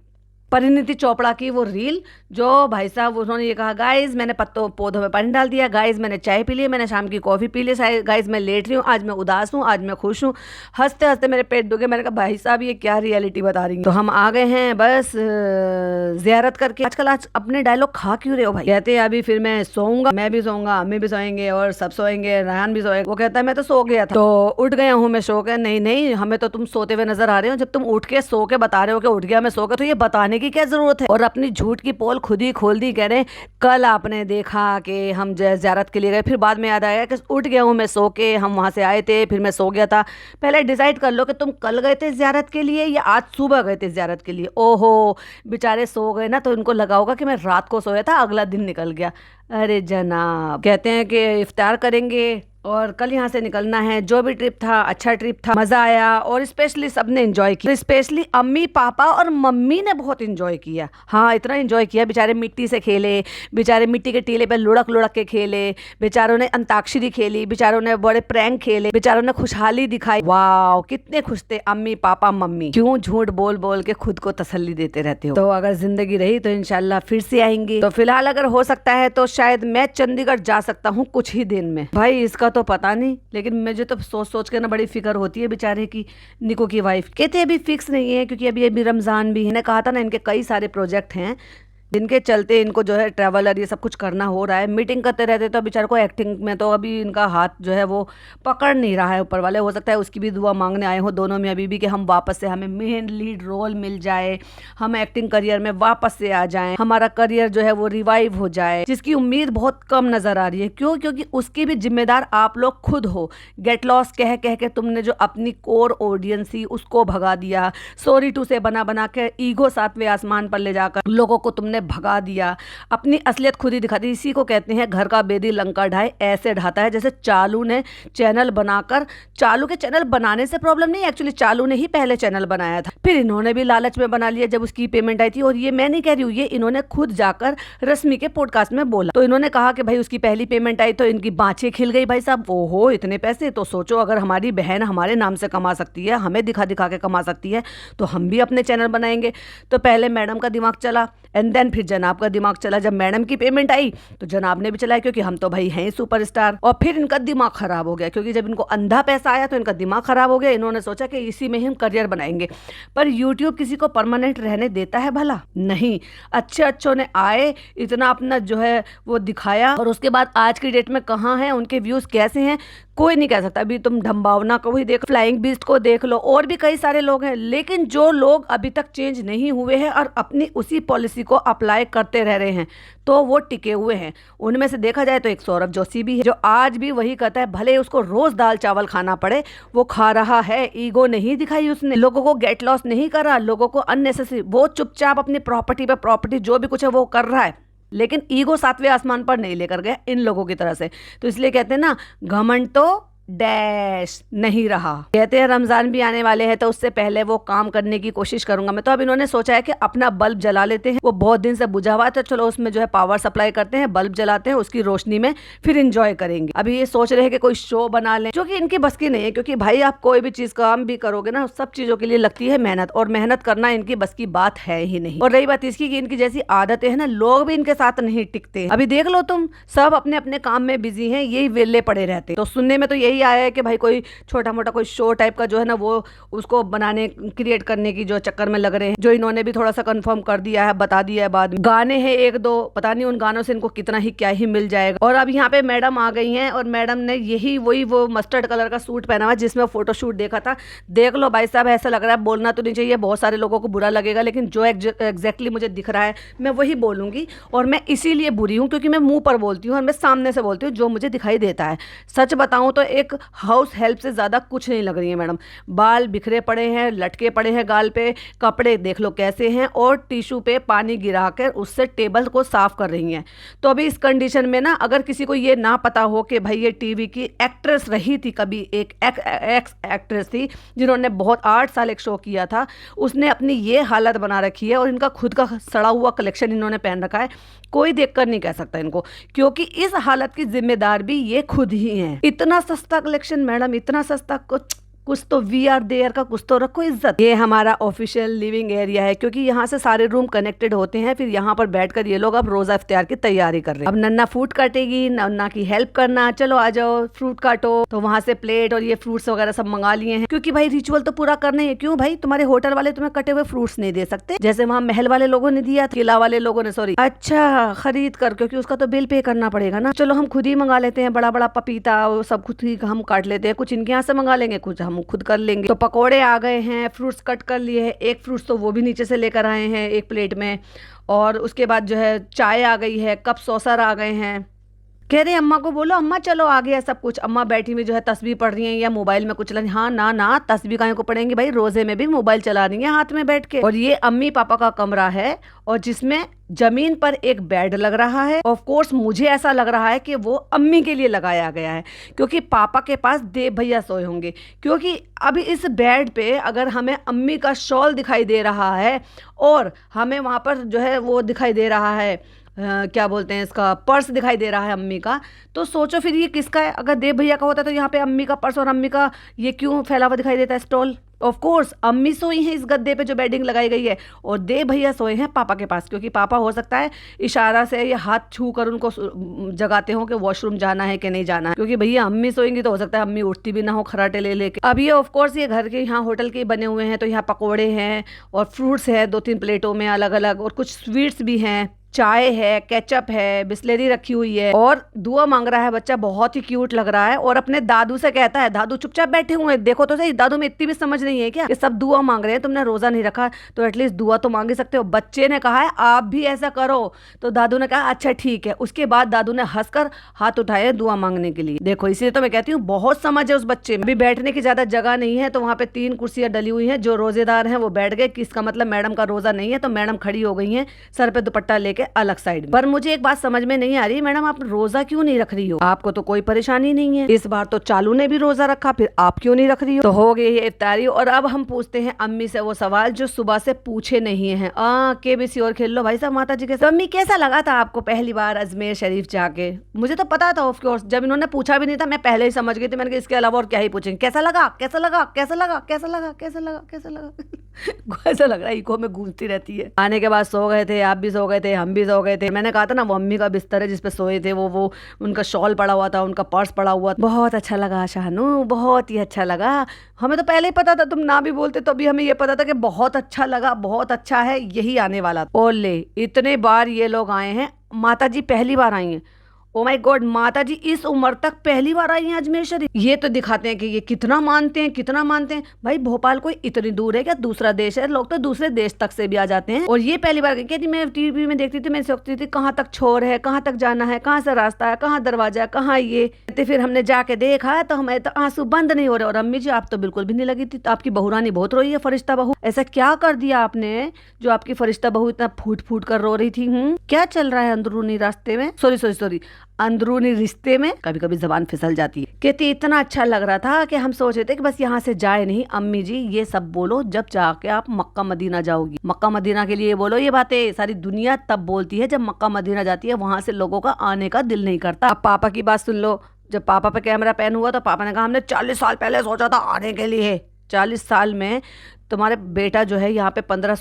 परिणीति चोपड़ा की वो रील, जो भाई साहब उन्होंने ये कहा गाइस मैंने पौधों में पानी डाल दिया, गाइस मैंने चाय पी ली, मैंने शाम की कॉफ़ी पी ली, गाइस मैं लेट रही हूँ, आज मैं उदास हूँ, आज मैं खुश हूँ। हंसते हंसते मेरे पेट दुखे। मैंने कहा भाई साहब ये क्या रियलिटी बता रही हैं। तो हम आ गए हैं बस ज़ियारत करके। आजकल आज अपने डायलॉग खा क्यों रहे हो भाई? कहते हैं अभी फिर मैं सोऊंगा, मैं भी सोऊंगा, अम्मी भी सोएंगे और सब सोएंगे, रेहान भी सोएंगे। वो कहता है मैं तो सो गया था, तो उठ गया हूँ मैं सो के। नहीं हमें तो तुम सोते हुए नजर आ रहे हो। जब तुम उठ के सो के बता रहे हो कि उठ गया मैं सो के, तो ये बताने की क्या जरूरत है? और अपनी झूठ की पोल खुद ही खोल दी। कह रहे कल आपने देखा कि हम ज़ियारत के लिए गए, फिर बाद में याद आया कि उठ गया हूँ मैं सो के, हम वहाँ से आए थे, फिर मैं सो गया था। पहले डिसाइड कर लो कि तुम कल गए थे ज़ियारत के लिए या आज सुबह गए थे ज़ियारत के लिए। ओहो बेचारे सो गए ना, तो इनको लगा होगा कि मैं रात को सोया था, अगला दिन निकल गया। अरे जनाब, कहते हैं कि इफ्तार करेंगे और कल यहाँ से निकलना है। जो भी ट्रिप था अच्छा ट्रिप था, मजा आया और स्पेशली सबने एंजॉय किया। स्पेशली अम्मी पापा और मम्मी ने बहुत एंजॉय किया। हाँ, इतना एंजॉय किया, बेचारे मिट्टी से खेले, बेचारे मिट्टी के टीले पे लुढ़क लुढ़क के खेले, बेचारों ने अंताक्षरी खेली, बेचारों ने बड़े प्रैंक खेले, बेचारों ने खुशहाली दिखाई। वाह, कितने खुश थे अम्मी पापा मम्मी। क्यों झूठ बोल बोल के खुद को तसल्ली देते रहते हो। तो अगर जिंदगी रही तो इंशाल्लाह फिर से आएंगे। तो फिलहाल अगर हो सकता है तो शायद मैं चंडीगढ़ जा सकता हूँ कुछ ही दिन में। भाई इसका तो पता नहीं, लेकिन मुझे तो सोच सोच के ना बड़ी फिक्र होती है बेचारे की। निको की वाइफ कहते अभी फिक्स नहीं है, क्योंकि अभी अभी रमजान भी है। मैंने कहा था ना इनके कई सारे प्रोजेक्ट हैं जिनके चलते इनको जो है ट्रैवलर ये सब कुछ करना हो रहा है। मीटिंग करते रहते तो बेचारे को एक्टिंग में तो अभी इनका हाथ जो है वो पकड़ नहीं रहा है ऊपर वाले। हो सकता है उसकी भी दुआ मांगने आए हो दोनों में अभी भी कि हम वापस से, हमें मेन लीड रोल मिल जाए, हम एक्टिंग करियर में वापस से आ जाएं, हमारा करियर जो है वो रिवाइव हो जाए, जिसकी उम्मीद बहुत कम नजर आ रही है। क्यों? क्योंकि उसकी भी जिम्मेदार आप लोग खुद हो। गेट लॉस कह कह के तुमने जो अपनी कोर ऑडियंस थी उसको भगा दिया। सॉरी टू से बना बना के ईगो 7वें आसमान पर ले जाकर लोगों को तुमने भगा दिया। अपनी असलियत खुद ही दिखा दी। इसी को कहते हैं घर का बेदी लंका ढाए, ऐसे ढाता है जैसे चालू ने चैनल बनाकर। चालू के चैनल बनाने से प्रॉब्लम नहीं, एक्चुअली चालू ने ही पहले चैनल बनाया था, फिर इन्होंने भी लालच में बना लिया जब उसकी पेमेंट आई थी। और ये मैं नहीं कह रही हूँ, ये इन्होंने खुद जाकर रश्मि के पॉडकास्ट में बोला। तो इन्होंने कहा कि भाई उसकी पहली पेमेंट आई तो इनकी बाँछें खिल गई। भाई साहब, ओहो इतने पैसे! तो सोचो अगर हमारी बहन हमारे नाम से कमा सकती है, हमें दिखा दिखा के कमा सकती है, तो हम भी अपने चैनल बनाएंगे। तो पहले मैडम का दिमाग चला एंड देन फिर जनाब का दिमाग चला। जब मैडम की पेमेंट आई तो जनाब ने भी चलाया, क्योंकि हम तो भाई हैं सुपरस्टार। और फिर इनका दिमाग खराब हो गया, क्योंकि जब इनको अंधा पैसा आया तो इनका दिमाग खराब हो गया। इन्होंने सोचा कि इसी में ही हम करियर बनाएंगे। पर यूट्यूब किसी को परमानेंट रहने देता है भला? नहीं। अच्छे अच्छों ने आए, इतना अपना जो है वो दिखाया, और उसके बाद आज की डेट में कहाँ हैं, उनके व्यूज कैसे हैं, कोई नहीं कह सकता। अभी तुम ढम्बावना को ही देख, फ्लाइंग बीस्ट को देख लो, और भी कई सारे लोग हैं। लेकिन जो लोग अभी तक चेंज नहीं हुए हैं और अपनी उसी पॉलिसी को अप्लाई करते रह रहे हैं, तो वो टिके हुए हैं। उनमें से देखा जाए तो एक सौरभ जोशी भी है, जो आज भी वही कहता है, भले उसको रोज दाल चावल खाना पड़े वो खा रहा है। ईगो नहीं दिखाई उसने, लोगों को गेट लॉस नहीं करा, लोगों को अननेसेसरी। वो चुपचाप अपनी प्रॉपर्टी पे प्रॉपर्टी जो भी कुछ है वो कर रहा है, लेकिन ईगो 7वें आसमान पर नहीं लेकर गया इन लोगों की तरह से। तो इसलिए कहते हैं ना, घमंड तो डैश नहीं रहा। कहते हैं रमजान भी आने वाले हैं तो उससे पहले वो काम करने की कोशिश करूंगा मैं। तो अब इन्होंने सोचा है कि अपना बल्ब जला लेते हैं, वो बहुत दिन से बुझा हुआ है, तो चलो उसमें जो है पावर सप्लाई करते हैं, बल्ब जलाते हैं, उसकी रोशनी में फिर इंजॉय करेंगे। अभी ये सोच रहे हैं कि कोई शो बना लें, जो कि इनकी बस की नहीं है। क्योंकि भाई आप कोई भी चीज काम भी करोगे ना, सब चीजों के लिए लगती है मेहनत, और मेहनत करना इनकी बस की बात है ही नहीं। और रही बात इसकी कि इनकी जैसी आदतें हैं ना, लोग भी इनके साथ नहीं टिकते। अभी देख लो तुम, सब अपने अपने काम में बिजी हैं, यही वेले पड़े रहते। तो सुनने में तो यही आया है कि भाई कोई छोटा मोटा कोई शो टाइप का जो है ना, वो उसको बनाने क्रिएट करने की जो चक्कर में लग रहे हैं, जो इन्होंने भी थोड़ा सा कंफर्म कर दिया है, बता दिया है। बाद में गाने हैं 1-2, पता नहीं उन गानों से इनको कितना ही क्या ही मिल जाएगा। और अब यहाँ पे मैडम आ गई हैं, और मैडम ने यही वही वो मस्टर्ड कलर का सूट पहना हुआ जिसमें फोटोशूट देखा था। देख लो भाई साहब, ऐसा लग रहा है, बोलना तो नहीं चाहिए, बहुत सारे लोगों को बुरा लगेगा, लेकिन जो एग्जैक्टली मुझे दिख रहा है मैं वही बोलूंगी। और मैं इसीलिए बुरी हूँ क्योंकि मैं मुंह पर बोलती हूँ और मैं सामने से बोलती हूँ जो मुझे दिखाई देता है। सच बताऊँ तो एक हाउस हेल्प से ज़्यादा कुछ नहीं लग रही है मैडम। बाल बिखरे पड़े हैं, लटके पड़े हैं गाल पे, कपड़े देख लो कैसे हैं, और टिश्यू पे पानी गिराकर उससे टेबल को साफ कर रही हैं। तो अभी इस कंडीशन में ना, अगर किसी को ये ना पता हो कि भाई ये टीवी की एक्ट्रेस रही थी, कभी एक एक्स एक्ट्रेस थी जिन्होंने बहुत 8 साल एक शो किया था, उसने अपनी ये हालत बना रखी है, और इनका खुद का सड़ा हुआ कलेक्शन इन्होंने पहन रखा है। कोई देखकर नहीं कह सकता इनको, क्योंकि इस हालत की जिम्मेदार भी ये खुद ही हैं। इतना सस्ता कलेक्शन मैडम, इतना सस्ता, कुछ तो वी आर देयर का कुछ तो रखो इज्जत। ये हमारा ऑफिशियल लिविंग एरिया है, क्योंकि यहाँ से सारे रूम कनेक्टेड होते हैं। फिर यहाँ पर बैठकर ये लोग अब रोजा इफ्तियार की तैयारी कर रहे हैं। अब नन्ना फ्रूट काटेगी, नन्ना की हेल्प करना, चलो आ जाओ फ्रूट काटो। तो वहां से प्लेट और ये फ्रूट्स वगैरह सब मंगा लिए हैं, क्योंकि भाई रिचुअल तो पूरा करना है। क्यों भाई, तुम्हारे होटल वाले तुम्हें कटे हुए फ्रूट्स नहीं दे सकते जैसे वहाँ महल वाले लोगों ने दिया, किला वाले लोगों ने, सॉरी, अच्छा खरीद कर, क्योंकि उसका तो बिल पे करना पड़ेगा ना। चलो हम खुद ही मंगा लेते हैं, बड़ा बड़ा पपीता वो सब खुद ही हम काट लेते हैं, कुछ इनके यहाँ से मंगा लेंगे, कुछ हम खुद कर लेंगे। तो पकोड़े आ गए हैं, फ्रूट्स कट कर लिए हैं, एक फ्रूट्स तो वो भी नीचे से लेकर आए हैं एक प्लेट में, और उसके बाद जो है चाय आ गई है, कप सॉसर आ गए हैं, कह रहे अम्मा को बोलो अम्मा चलो आ गया सब कुछ। अम्मा बैठी में जो है तस्बीह पढ़ रही हैं या मोबाइल में कुछ चला रही। हाँ ना ना, तस्बीह काहे को पढ़ेंगी भाई, रोजे में भी मोबाइल चला रही है हाथ में बैठ के। और ये अम्मी पापा का कमरा है और जिसमें जमीन पर एक बेड लग रहा है। ऑफ कोर्स मुझे ऐसा लग रहा है कि वो अम्मी के लिए लगाया गया है, क्योंकि पापा के पास देव भैया सोए होंगे। क्योंकि अभी इस बेड पे अगर हमें अम्मी का शॉल दिखाई दे रहा है और हमें वहाँ पर जो है वो दिखाई दे रहा है क्या बोलते हैं इसका, पर्स दिखाई दे रहा है अम्मी का, तो सोचो फिर ये किसका है। अगर देव भैया का होता तो यहाँ पे अम्मी का पर्स और अम्मी का ये क्यों फैला हुआ दिखाई देता है स्टॉल। ऑफ कोर्स अम्मी सोई हैं इस गद्दे पे जो बेडिंग लगाई गई है और देव भैया सोए हैं पापा के पास, क्योंकि पापा हो सकता है इशारा से या हाथ छू कर उनको जगाते हो कि वॉशरूम जाना है कि नहीं जाना है। क्योंकि भैया अम्मी सोएंगी तो हो सकता है अम्मी उठती भी ना हो खराटे ले लेके। अब ये ऑफ कोर्स ये घर के यहाँ होटल के बने हुए हैं, तो यहाँ पकौड़े हैं और फ्रूट्स है 2-3 प्लेटों में अलग अलग, और कुछ स्वीट्स भी हैं, चाय है, केचप है, बिस्लेरी रखी हुई है और दुआ मांग रहा है बच्चा, बहुत ही क्यूट लग रहा है। और अपने दादू से कहता है, दादू चुपचाप बैठे हुए हैं, देखो तो सही दादू में इतनी भी समझ नहीं है क्या, ये सब दुआ मांग रहे हैं, तुमने रोजा नहीं रखा तो एटलीस्ट दुआ तो मांग ही सकते हो। बच्चे ने कहा है आप भी ऐसा करो, तो दादू ने कहा अच्छा ठीक है। उसके बाद दादू ने हंसकर हाथ उठाए दुआ मांगने के लिए। देखो इसीलिए तो मैं कहती हूँ बहुत समझ है उस बच्चे में। अभी बैठने की ज्यादा जगह नहीं है तो वहाँ पे 3 कुर्सियां डली हुई हैं, जो रोजेदार हैं वो बैठ गए, किसका मतलब मैडम का रोजा नहीं है, तो मैडम खड़ी हो गई है सर पे दुपट्टा लेके अलग साइड में। पर मुझे एक बात समझ में नहीं आ रही, मैडम आप रोजा क्यों नहीं रख रही हो, आपको तो कोई परेशानी नहीं है। इस बार तो चालू ने भी रोजा रखा, फिर आप क्यों नहीं रख रही हो। तो हो गई है इफ्तारी और अब हम पूछते हैं अम्मी से वो सवाल जो सुबह से पूछे नहीं है। KBC और खेल लो भाई साहब माता जी के साथ। अम्मी कैसा लगा था आपको पहली बार अजमेर शरीफ जाके। मुझे तो पता था ऑफकोर्स, जब इन्होंने पूछा भी नहीं था मैं पहले ही समझ गई थी। मैंने कहा इसके अलावा और क्या ही पूछेंगे, कैसा लगा कैसा लगा कैसा लगा कैसा लगा कैसा लगा कैसा लगा ऐसा लग रहा है इको में गूंजती रहती है। आने के बाद सो गए थे, आप भी सो गए थे, हम भी सो गए थे। मैंने कहा था ना वो अम्मी का बिस्तर है जिसपे सोए थे, वो उनका शॉल पड़ा हुआ था, उनका पर्स पड़ा हुआ। बहुत अच्छा लगा शाहनू, बहुत ही अच्छा लगा। हमें तो पहले ही पता था, तुम ना भी बोलते तो भी हमें ये पता था कि बहुत अच्छा लगा, बहुत अच्छा है, यही आने वाला। और ले इतने बार ये लोग आए हैं, माता जी पहली बार आई हैं। ओ माय गॉड, माता जी इस उम्र तक पहली बार आई हैं अजमेर शरीफ। ये तो दिखाते हैं कि ये कितना मानते हैं, कितना मानते हैं। भाई भोपाल कोई इतनी दूर है क्या, दूसरा देश है, लोग तो दूसरे देश तक से भी आ जाते हैं। और ये पहली बार कहती मैं टीवी में देखती थी, मैं सोचती थी कहाँ तक छोर है, कहाँ तक जाना है, कहाँ से रास्ता है, कहाँ दरवाजा है, कहाँ ये। फिर हमने जाके देखा है तो हमें तो आंसू बंद नहीं हो रहे। और अम्मी जी आप तो बिल्कुल भी नहीं लगी थी, तो आपकी बहुरानी बहुत रोई है, फरिश्ता बहू। ऐसा क्या कर दिया आपने जो आपकी फरिश्ता बहू इतना फूट फूट कर रो रही थी। क्या चल रहा है अंदरूनी रास्ते में, सॉरी अंदरूनी रिश्ते में, कभी कभी जबान फिसल जाती है। कहती इतना अच्छा लग रहा था कि हम सोच रहे थे कि बस यहाँ से जाए नहीं। अम्मी जी ये सब बोलो जब जाके आप मक्का मदीना जाओगी। मक्का मदीना के लिए बोलो ये बातें, सारी दुनिया तब बोलती है जब मक्का मदीना जाती है, वहां से लोगों का आने का दिल नहीं करता। अब पापा की बात सुन लो, जब पापा पे कैमरा पैन हुआ तो पापा ने कहा हमने 40 साल पहले सोचा था आने के लिए। 40 साल में तुम्हारे बेटा जो है यहाँ पे 18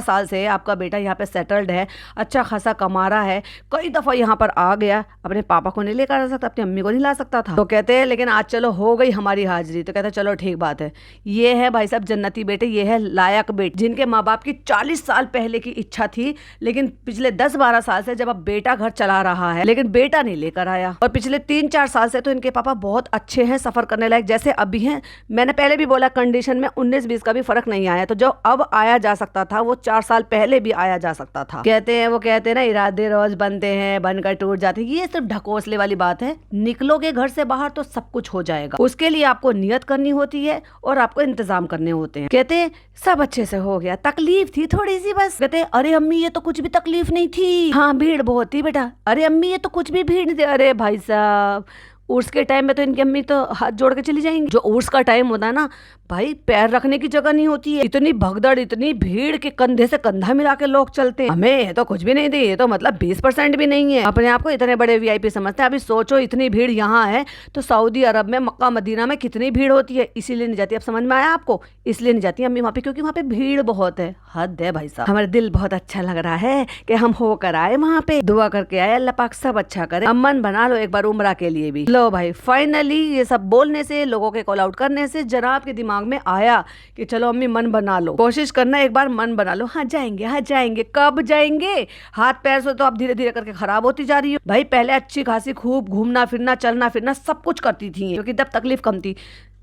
साल से आपका बेटा यहाँ पे सेटल्ड है, अच्छा खासा कमा रहा है, कई दफ़ा यहाँ पर आ गया। अपने पापा को नहीं लेकर आ सकता, अपनी अम्मी को नहीं ला सकता था। तो कहते हैं लेकिन आज चलो हो गई हमारी हाजिरी। तो कहते हैं चलो ठीक बात है। ये है भाई साहब जन्नती बेटे, ये है लायक बेटे, जिनके माँ बाप की 40 साल पहले की इच्छा थी, लेकिन पिछले 10-12 साल से जब अब बेटा घर चला रहा है लेकिन बेटा नहीं लेकर आया। और पिछले 3-4 साल से तो इनके पापा बहुत अच्छे हैं, सफ़र करने लायक जैसे अभी हैं। मैंने पहले भी बोला कंडीशन में 19-20 का भी फर्क नहीं आया, तो जो अब आया जा सकता था वो 4 साल पहले भी आया जा सकता था। कहते हैं ना इरादे रोज बनते हैं बनकर टूट जाते हैं। ये सिर्फ ढकोसले वाली बात है। निकलोगे घर से बाहर तो सब कुछ हो जाएगा, उसके लिए आपको नियत करनी होती है और आपको इंतजाम करने होते हैं। कहते हैं सब अच्छे से हो गया, तकलीफ थी थोड़ी सी बस। कहते हैं अरे अम्मी ये तो कुछ भी तकलीफ नहीं थी। हाँ भीड़ बहुत थी बेटा। अरे अम्मी ये तो कुछ भी भीड़ नहीं थी। अरे भाई साहब उर्स के टाइम में तो इनकी अम्मी तो हाथ जोड़ के चली जाएंगी। जो उर्स का टाइम होता है ना भाई, पैर रखने की जगह नहीं होती है, इतनी भगदड़, इतनी भीड़ के कंधे से कंधा मिला के लोग चलते हैं। हमें ये तो कुछ भी नहीं दी, ये तो मतलब 20% भी नहीं है। अपने आप को इतने बड़े VIP समझते हैं। अभी सोचो इतनी भीड़ यहाँ है तो सऊदी अरब में मक्का मदीना में कितनी भीड़ होती है, इसीलिए नहीं जाती। अब समझ में आया आपको, इसलिए नहीं जाती अम्मी वहाँ पे, क्योंकि वहाँ पे भीड़ बहुत है। हद है भाई साहब। हमारा दिल बहुत अच्छा लग रहा है कि हम होकर आए वहाँ पे, दुआ करके आए अल्लाह पाक सब अच्छा करे। अमन बना लो एक बार उम्रा के लिए भी। लो भाई फाइनली ये सब बोलने से, लोगों के कॉल आउट करने से जनाब के दिमाग में आया कि चलो अम्मी मन बना लो, कोशिश करना एक बार मन बना लो। हाँ जाएंगे। कब जाएंगे? हाथ पैर से तो आप धीरे धीरे करके खराब होती जा रही हो भाई। पहले अच्छी खासी खूब घूमना फिरना, चलना फिरना सब कुछ करती थी, क्योंकि तब तकलीफ कम थी।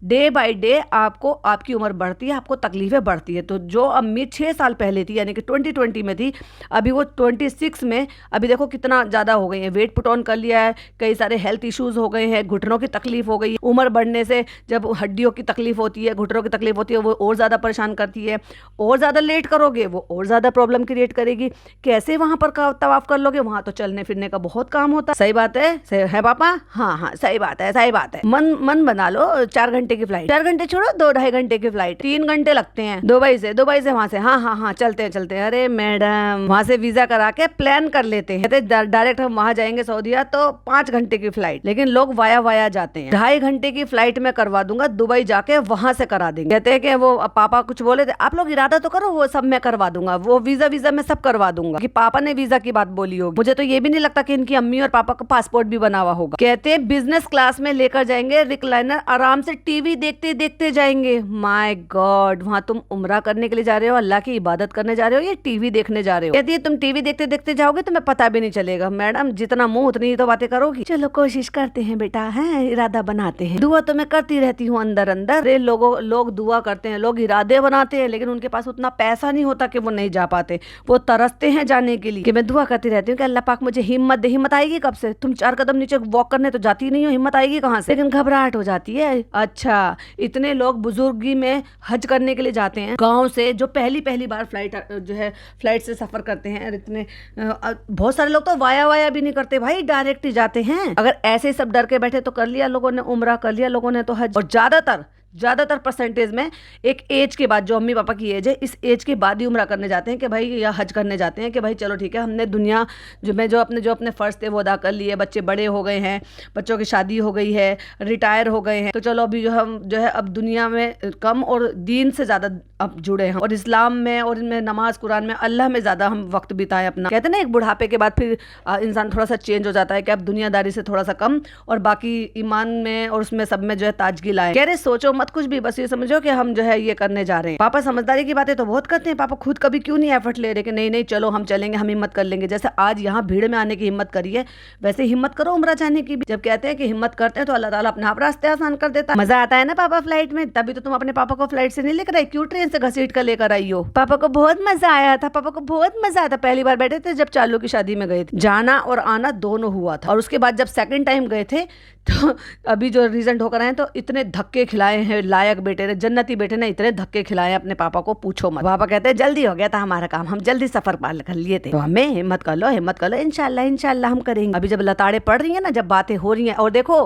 डे बाय डे आपको आपकी उम्र बढ़ती है, आपको तकलीफें बढ़ती है। तो जो अम्मी 6 साल पहले थी यानी कि 2020 में थी, अभी वो 26 में, अभी देखो कितना ज़्यादा हो गई है, वेट पुट ऑन कर लिया है, कई सारे हेल्थ इश्यूज हो गए हैं, घुटनों की तकलीफ हो गई है। उम्र बढ़ने से जब हड्डियों की तकलीफ होती है, घुटनों की तकलीफ होती है, वो और ज़्यादा परेशान करती है। और ज़्यादा लेट करोगे वो और ज़्यादा प्रॉब्लम क्रिएट करेगी। कैसे वहाँ पर तवाफ कर लोगे? वहाँ तो चलने फिरने का बहुत काम होता है। सही बात है पापा? हाँ हाँ सही बात है, सही बात है। मन बना लो, 4 घंटे की फ्लाइट, 4 घंटे छोड़ो 2-2.5 घंटे की फ्लाइट, 3 घंटे लगते हैं दुबई से वहाँ से। हाँ हाँ हाँ चलते हैं। अरे मैडम वहाँ से वीजा करा के प्लान कर लेते हैं, डायरेक्ट हम वहाँ जाएंगे सऊदीया तो 5 घंटे की फ्लाइट, लेकिन लोग वाया जाते हैं। 2.5 घंटे की फ्लाइट में करवा दूंगा, दुबई जाके वहां से करा देंगे। कहते हैं कि वो पापा कुछ बोले थे, आप लोग इरादा तो करो, वो सब मैं करवा दूंगा, वो वीजा मैं सब करवा दूंगा। कि पापा ने वीजा की बात बोली होगी। मुझे तो ये भी नहीं लगता कि इनकी अम्मी और पापा का पासपोर्ट भी बना हुआ होगा। कहते हैं बिजनेस क्लास में लेकर जाएंगे, रिक्लाइनर, आराम से टीवी देखते देखते जाएंगे। माय गॉड, वहां तुम उम्रा करने के लिए जा रहे हो, अल्लाह की इबादत करने जा रहे हो, या टीवी देखने जा रहे हो? कहती है तुम टीवी देखते देखते जाओगे तुम्हें पता भी नहीं चलेगा। मैडम जितना मुंह उतनी तो बातें करोगी। चलो कोशिश करते हैं बेटा, है इरादा बनाते हैं। दुआ तो मैं करती रहती हूँ अंदर अंदर। लोग दुआ करते हैं, लोग इरादे बनाते हैं, लेकिन उनके पास उतना पैसा नहीं होता कि वो नहीं जा पाते। वो तरसते हैं जाने के लिए। कि मैं दुआ करती रहती हूँ कि अल्लाह पाक मुझे हिम्मत दे। हिम्मत आएगी कब से? तुम 4 कदम नीचे वॉक करने तो जाती नहीं हो, हिम्मत आएगी कहाँ से? लेकिन घबराहट हो जाती है। अच्छा, इतने लोग बुजुर्गी में हज करने के लिए जाते हैं गाँव से, जो पहली बार फ्लाइट से सफर करते हैं। इतने बहुत सारे लोग तो वाया भी नहीं करते भाई, डायरेक्ट ही जाते हैं। अगर ऐसे सब डर के बैठे तो कर लिया लोगों ने उम्रा, कर लिया लोगों ने तो हज। और ज्यादातर परसेंटेज में एक एज के बाद, जो अम्मी पापा की एज है, इस एज के बाद ही उम्रा करने जाते हैं कि भाई, या हज करने जाते हैं कि भाई चलो ठीक है, हमने दुनिया जो अपने फ़र्ज थे वो अदा कर लिए, बच्चे बड़े हो गए हैं, बच्चों की शादी हो गई है, रिटायर हो गए हैं, तो चलो अभी हम अब दुनिया में कम और दीन से ज़्यादा अब जुड़े हैं, और इस्लाम में और इनमें नमाज कुरान में अल्लाह में ज़्यादा हम वक्त बिताएं अपना। कहते हैं ना, एक बुढ़ापे के बाद फिर इंसान थोड़ा सा चेंज हो जाता है कि अब दुनियादारी से थोड़ा सा कम और बाकी ईमान में और उसमें सब में ताजगी लाए। कह रहे सोचो मत कुछ भी, बस ये समझो कि हम ये करने जा रहे हैं। पापा समझदारी की बातें तो बहुत करते हैं, पापा खुद कभी क्यों नहीं एफर्ट ले रहे कि नहीं चलो हम चलेंगे, हम हिम्मत कर लेंगे। जैसे आज यहाँ भीड़ में आने की हिम्मत करी है, वैसे हिम्मत करो उम्रा जाने की भी। जब कहते हैं कि हिम्मत करते हैं तो अल्लाह ताला अपने आप रास्ते आसान कर देता है। मजा आता है ना पापा फ्लाइट में, तभी तो तुम अपने पापा को फ्लाइट से नहीं लेकर आई, क्यों ट्रेन से घसीट कर लेकर आई हो? पापा को बहुत मजा आया था, पापा को बहुत मजा आया था। पहली बार बैठे थे जब चालू की शादी में गए थे, जाना और आना दोनों हुआ था। और उसके बाद जब सेकंड टाइम गए थे तो अभी जो रीजेंट होकर आए तो इतने धक्के खिलाए हैं लायक बेटे ने, जन्नती बेटे ने इतने धक्के खिलाए अपने पापा को, पूछो मत। पापा कहते हैं जल्दी हो गया था हमारा काम, हम जल्दी सफर पार कर लिए थे। तो हमें हिम्मत कर लो इंशाल्लाह हम करेंगे। अभी जब लताड़े पड़ रही है ना, जब बातें हो रही हैं, और देखो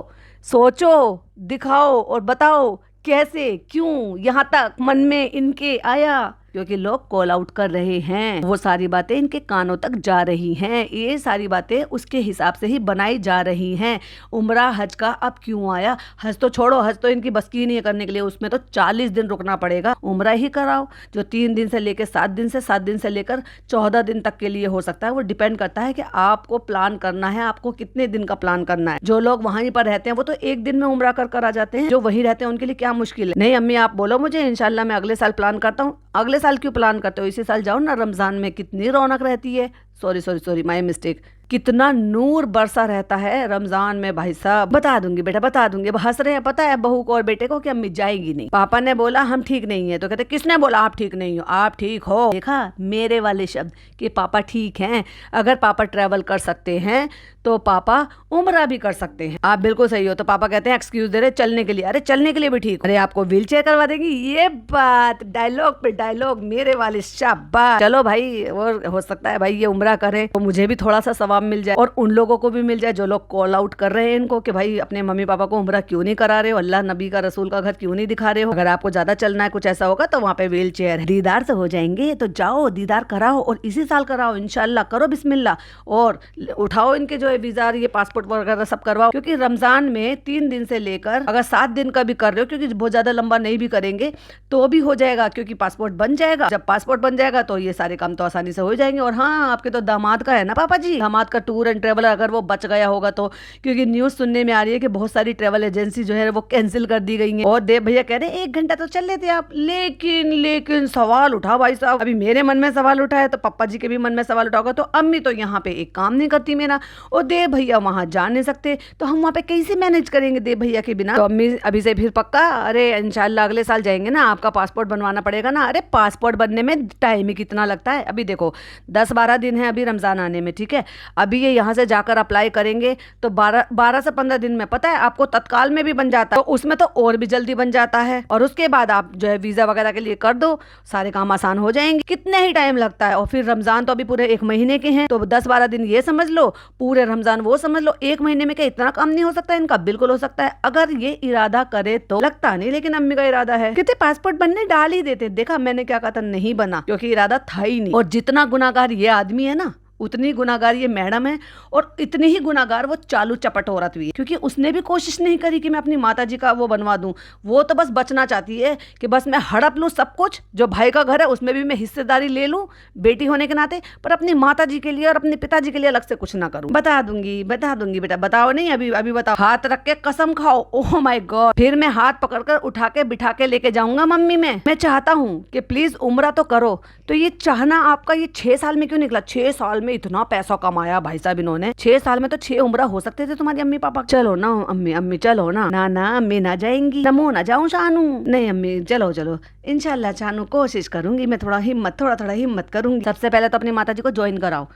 सोचो, दिखाओ और बताओ कैसे, क्यों यहाँ तक मन में इनके आया, क्योंकि लोग कॉल आउट कर रहे हैं। वो सारी बातें इनके कानों तक जा रही हैं, ये सारी बातें उसके हिसाब से ही बनाई जा रही हैं। उम्रा हज का अब क्यों आया? हज तो छोड़ो, हज तो इनकी बस की नहीं है करने के लिए, उसमें तो 40 दिन रुकना पड़ेगा। उम्रा ही कराओ, जो 3 दिन से लेकर 7 दिन से 7 दिन से लेकर 14 दिन तक के लिए हो सकता है। वो डिपेंड करता है कि आपको प्लान करना है, आपको कितने दिन का प्लान करना है। जो लोग वहीं पर रहते हैं वो तो 1 दिन में उम्रा कर आ जाते हैं, जो वहीं रहते हैं उनके लिए क्या मुश्किल है। नहीं अम्मी आप बोलो मुझे, इंशाल्लाह मैं अगले साल प्लान करता हूँ। अगले साल क्यों प्लान करते हो? इसी साल जाओ ना, रमजान में कितनी रौनक रहती है। Sorry my mistake. कितना नूर बरसा रहता है रमजान में भाई साहब। बता दूंगी बेटा, बता दूंगी। अब हंस रहे हैं पता है बहू को और बेटे को कि अम्मी जाएगी नहीं। पापा ने बोला हम ठीक नहीं है, तो कहते किसने बोला आप ठीक नहीं हो? आप ठीक हो। देखा मेरे वाले शब्द कि पापा ठीक हैं। अगर पापा ट्रैवल कर सकते हैं तो पापा उम्रा भी कर सकते हैं। आप बिल्कुल सही हो। तो पापा कहते हैं एक्सक्यूज दे रहे चलने के लिए। अरे चलने के लिए भी ठीक, अरे आपको व्हील चेयर करवा देंगी। ये बात डायलॉग पे डायलॉग, मेरे वाले शाबाश। चलो भाई, और हो सकता है भाई ये उम्रा करें तो मुझे भी थोड़ा सा सवाब मिल जाए और उन लोगों को भी मिल जाए जो लोग कॉल आउट कर रहे हैं इनको कि भाई अपने मम्मी पापा को उम्रा क्यों नहीं करा रहे हो, अल्लाह नबी का रसूल का घर क्यों नहीं दिखा रहे हो। अगर आपको ज्यादा चलना है, कुछ ऐसा होगा तो वहाँ पे व्हील चेयर है। दीदार से हो जाएंगे तो जाओ दीदार कराओ, और इसी साल कराओ इंशाल्लाह। करो बिस्मिल्लाह, और उठाओ इनके जो है वीजा, ये पासपोर्ट वगैरह सब करवाओ। क्योंकि रमजान में 3 दिन से लेकर अगर 7 दिन का भी कर रहे हो, क्योंकि बहुत ज्यादा लंबा नहीं भी करेंगे तो भी हो जाएगा, क्योंकि पासपोर्ट बन जाएगा। जब पासपोर्ट बन जाएगा तो ये सारे काम तो आसानी से हो जाएंगे। और हाँ, आपके तो दामाद का है ना पापा जी, दामाद बाद का टूर एंड ट्रेवल अगर वो बच गया होगा तो, क्योंकि न्यूज़ सुनने में आ रही है कि बहुत सारी ट्रेवल एजेंसी जो है वो कैंसिल कर दी गई है। और देव भैया कह रहे हैं 1 घंटा तो चल लेते आप, लेकिन सवाल उठा भाई साहब। अभी मेरे मन में सवाल उठा है तो पापा जी के भी मन में सवाल उठा होगा। तो अम्मी तो यहाँ पे एक काम नहीं करती मेरा, और देव भैया वहां जा नहीं सकते, तो हम वहां पे कैसे मैनेज करेंगे देव भैया के बिना। तो अम्मी अभी से फिर पक्का, अरे इंशाल्लाह अगले साल जाएंगे ना, आपका पासपोर्ट बनवाना पड़ेगा ना। अरे पासपोर्ट बनने में टाइम ही कितना लगता है। अभी देखो 10-12 दिन है अभी रमजान आने में, ठीक है। अभी ये यहाँ से जाकर अप्लाई करेंगे तो 12 से 15 दिन में, पता है आपको, तत्काल में भी बन जाता है, तो उसमें तो और भी जल्दी बन जाता है। और उसके बाद आप जो है वीजा वगैरह के लिए कर दो, सारे काम आसान हो जाएंगे। कितने ही टाइम लगता है। और फिर रमजान तो अभी पूरे 1 महीने के हैं, तो 10-12 दिन ये समझ लो, पूरे रमजान वो समझ लो। 1 महीने में क्या इतना काम नहीं हो सकता इनका? बिल्कुल हो सकता है अगर ये इरादा करे तो। लगता नहीं लेकिन अम्मी का इरादा है। कितने पासपोर्ट बनने डाल ही देते। देखा मैंने क्या कहा था, नहीं बना क्योंकि इरादा था ही नहीं। और जितना गुनाहगार ये आदमी है ना, उतनी गुनाहगार ये मैडम है, और इतनी ही गुनाहगार वो चालू चपट औरत भी है, क्योंकि उसने भी कोशिश नहीं करी कि मैं अपनी माता जी का वो बनवा दूं। वो तो बस बचना चाहती है कि बस मैं हड़प लूं सब कुछ, जो भाई का घर है उसमें भी मैं हिस्सेदारी ले लूं बेटी होने के नाते, पर अपनी माता जी के लिए और अपने पिताजी के लिए अलग से कुछ ना करूं। बता दूंगी बेटा, बताओ नहीं अभी बताओ। हाथ रख के कसम खाओ। Oh my God. फिर मैं हाथ पकड़कर उठा के बिठा के लेके जाऊंगा मम्मी में। मैं चाहता हूँ कि प्लीज उम्रा तो करो। तो ये चाहना आपका ये 6 साल में क्यों निकला? 6 साल में इतना पैसा कमाया भाई साहब इन्होंने। 6 साल में तो 6 उम्र हो सकते थे तुम्हारी अम्मी पापा। चलो ना अम्मी चलो ना। ना अम्मी ना जाएंगी, नमो ना जाऊं शानू। नहीं अम्मी चलो इंशाल्लाह शानू, कोशिश करूंगी मैं, थोड़ा हिम्मत करूंगी। सबसे पहले तो अपनी माता जी को ज्वाइन कराओ,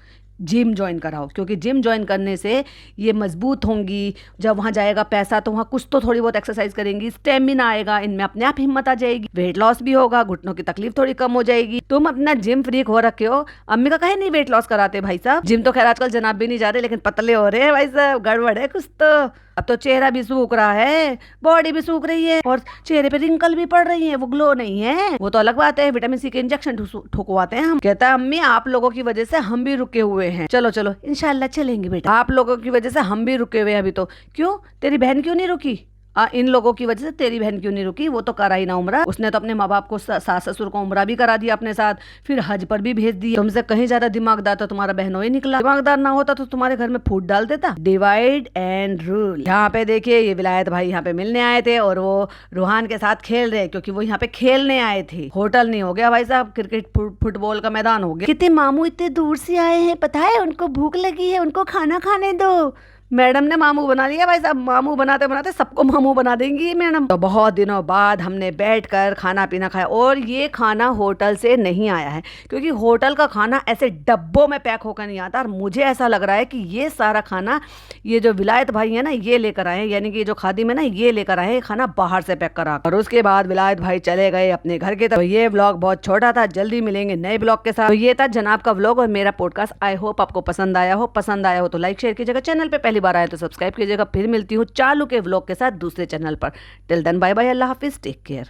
जिम ज्वाइन कराओ, क्योंकि जिम ज्वाइन करने से ये मजबूत होंगी। जब वहाँ जाएगा पैसा तो वहाँ कुछ तो थोड़ी बहुत एक्सरसाइज करेंगी, स्टेमिना आएगा, इनमें अपने आप हिम्मत आ जाएगी, वेट लॉस भी होगा, घुटनों की तकलीफ थोड़ी कम हो जाएगी। तुम अपना जिम फ्रीक हो रखे हो। अम्मी का कहे नहीं वेट लॉस कराते भाई साहब। जिम तो खैर आजकल जनाब भी नहीं जा रहे, लेकिन पतले हो रहे हैं भाई साहब, गड़बड़ है कुछ तो। अब तो चेहरा भी सूख रहा है, बॉडी भी सूख रही है, और चेहरे पे रिंकल भी पड़ रही है, वो ग्लो नहीं है। वो तो अलग बात है, विटामिन सी के इंजेक्शन ठुकवाते हैं हम। कहता है अम्मी आप लोगों की वजह से हम भी रुके हुए हैं। चलो इंशाल्लाह चलेंगे बेटा। आप लोगों की वजह से हम भी रुके हुए हैं अभी तो। क्यों? तेरी बहन क्यों नहीं रुकी? इन लोगों की वजह से तेरी बहन क्यों नहीं रुकी? वो तो करा ही ना उम्रा। उसने तो अपने माँ बाप को, सास ससुर को उम्रा भी करा दिया अपने साथ, फिर हज पर भी भेज दिया। तुमसे कहीं ज्यादा दिमागदार तो तुम्हारा बहनों ही निकला। दिमागदार ना होता तो तुम्हारे घर में फूट डाल देता। Divide and rule. यहाँ पे देखिए ये विलायत भाई यहाँ पे मिलने आए थे, और वो रूहान के साथ खेल रहे, क्योंकि वो यहाँ पे खेलने आए थे। होटल नहीं हो गया भाई साहब, क्रिकेट फुटबॉल का मैदान हो गया। कितने मामू इतने दूर से आए हैं, पता है उनको भूख लगी है, उनको खाना खाने दो। मैडम ने मामू बना लिया भाई साहब। मामू बनाते बनाते सबको मामू बना देंगी मैडम। तो बहुत दिनों बाद हमने बैठकर खाना पीना खाया, और ये खाना होटल से नहीं आया है, क्योंकि होटल का खाना ऐसे डब्बों में पैक होकर नहीं आता। और मुझे ऐसा लग रहा है कि ये सारा खाना ये जो विलायत भाई है ना ये लेकर आए, यानी कि जो खादिम है ना ये लेकर आए खाना बाहर से पैक करा। और उसके बाद विलायत भाई चले गए अपने घर के तरफ। तो ये व्लॉग बहुत छोटा था, जल्दी मिलेंगे नए ब्लॉग के साथ। तो ये था जनाब का व्लॉग और मेरा पॉडकास्ट। आई होप आपको पसंद आया हो तो लाइक शेयर कीजिएगा। चैनल पे पहली बार आए तो सब्सक्राइब कीजिएगा। फिर मिलती हूँ चालू के व्लॉग के साथ दूसरे चैनल पर। टिल देन बाय बाय, अल्लाह हाफिज, टेक केयर।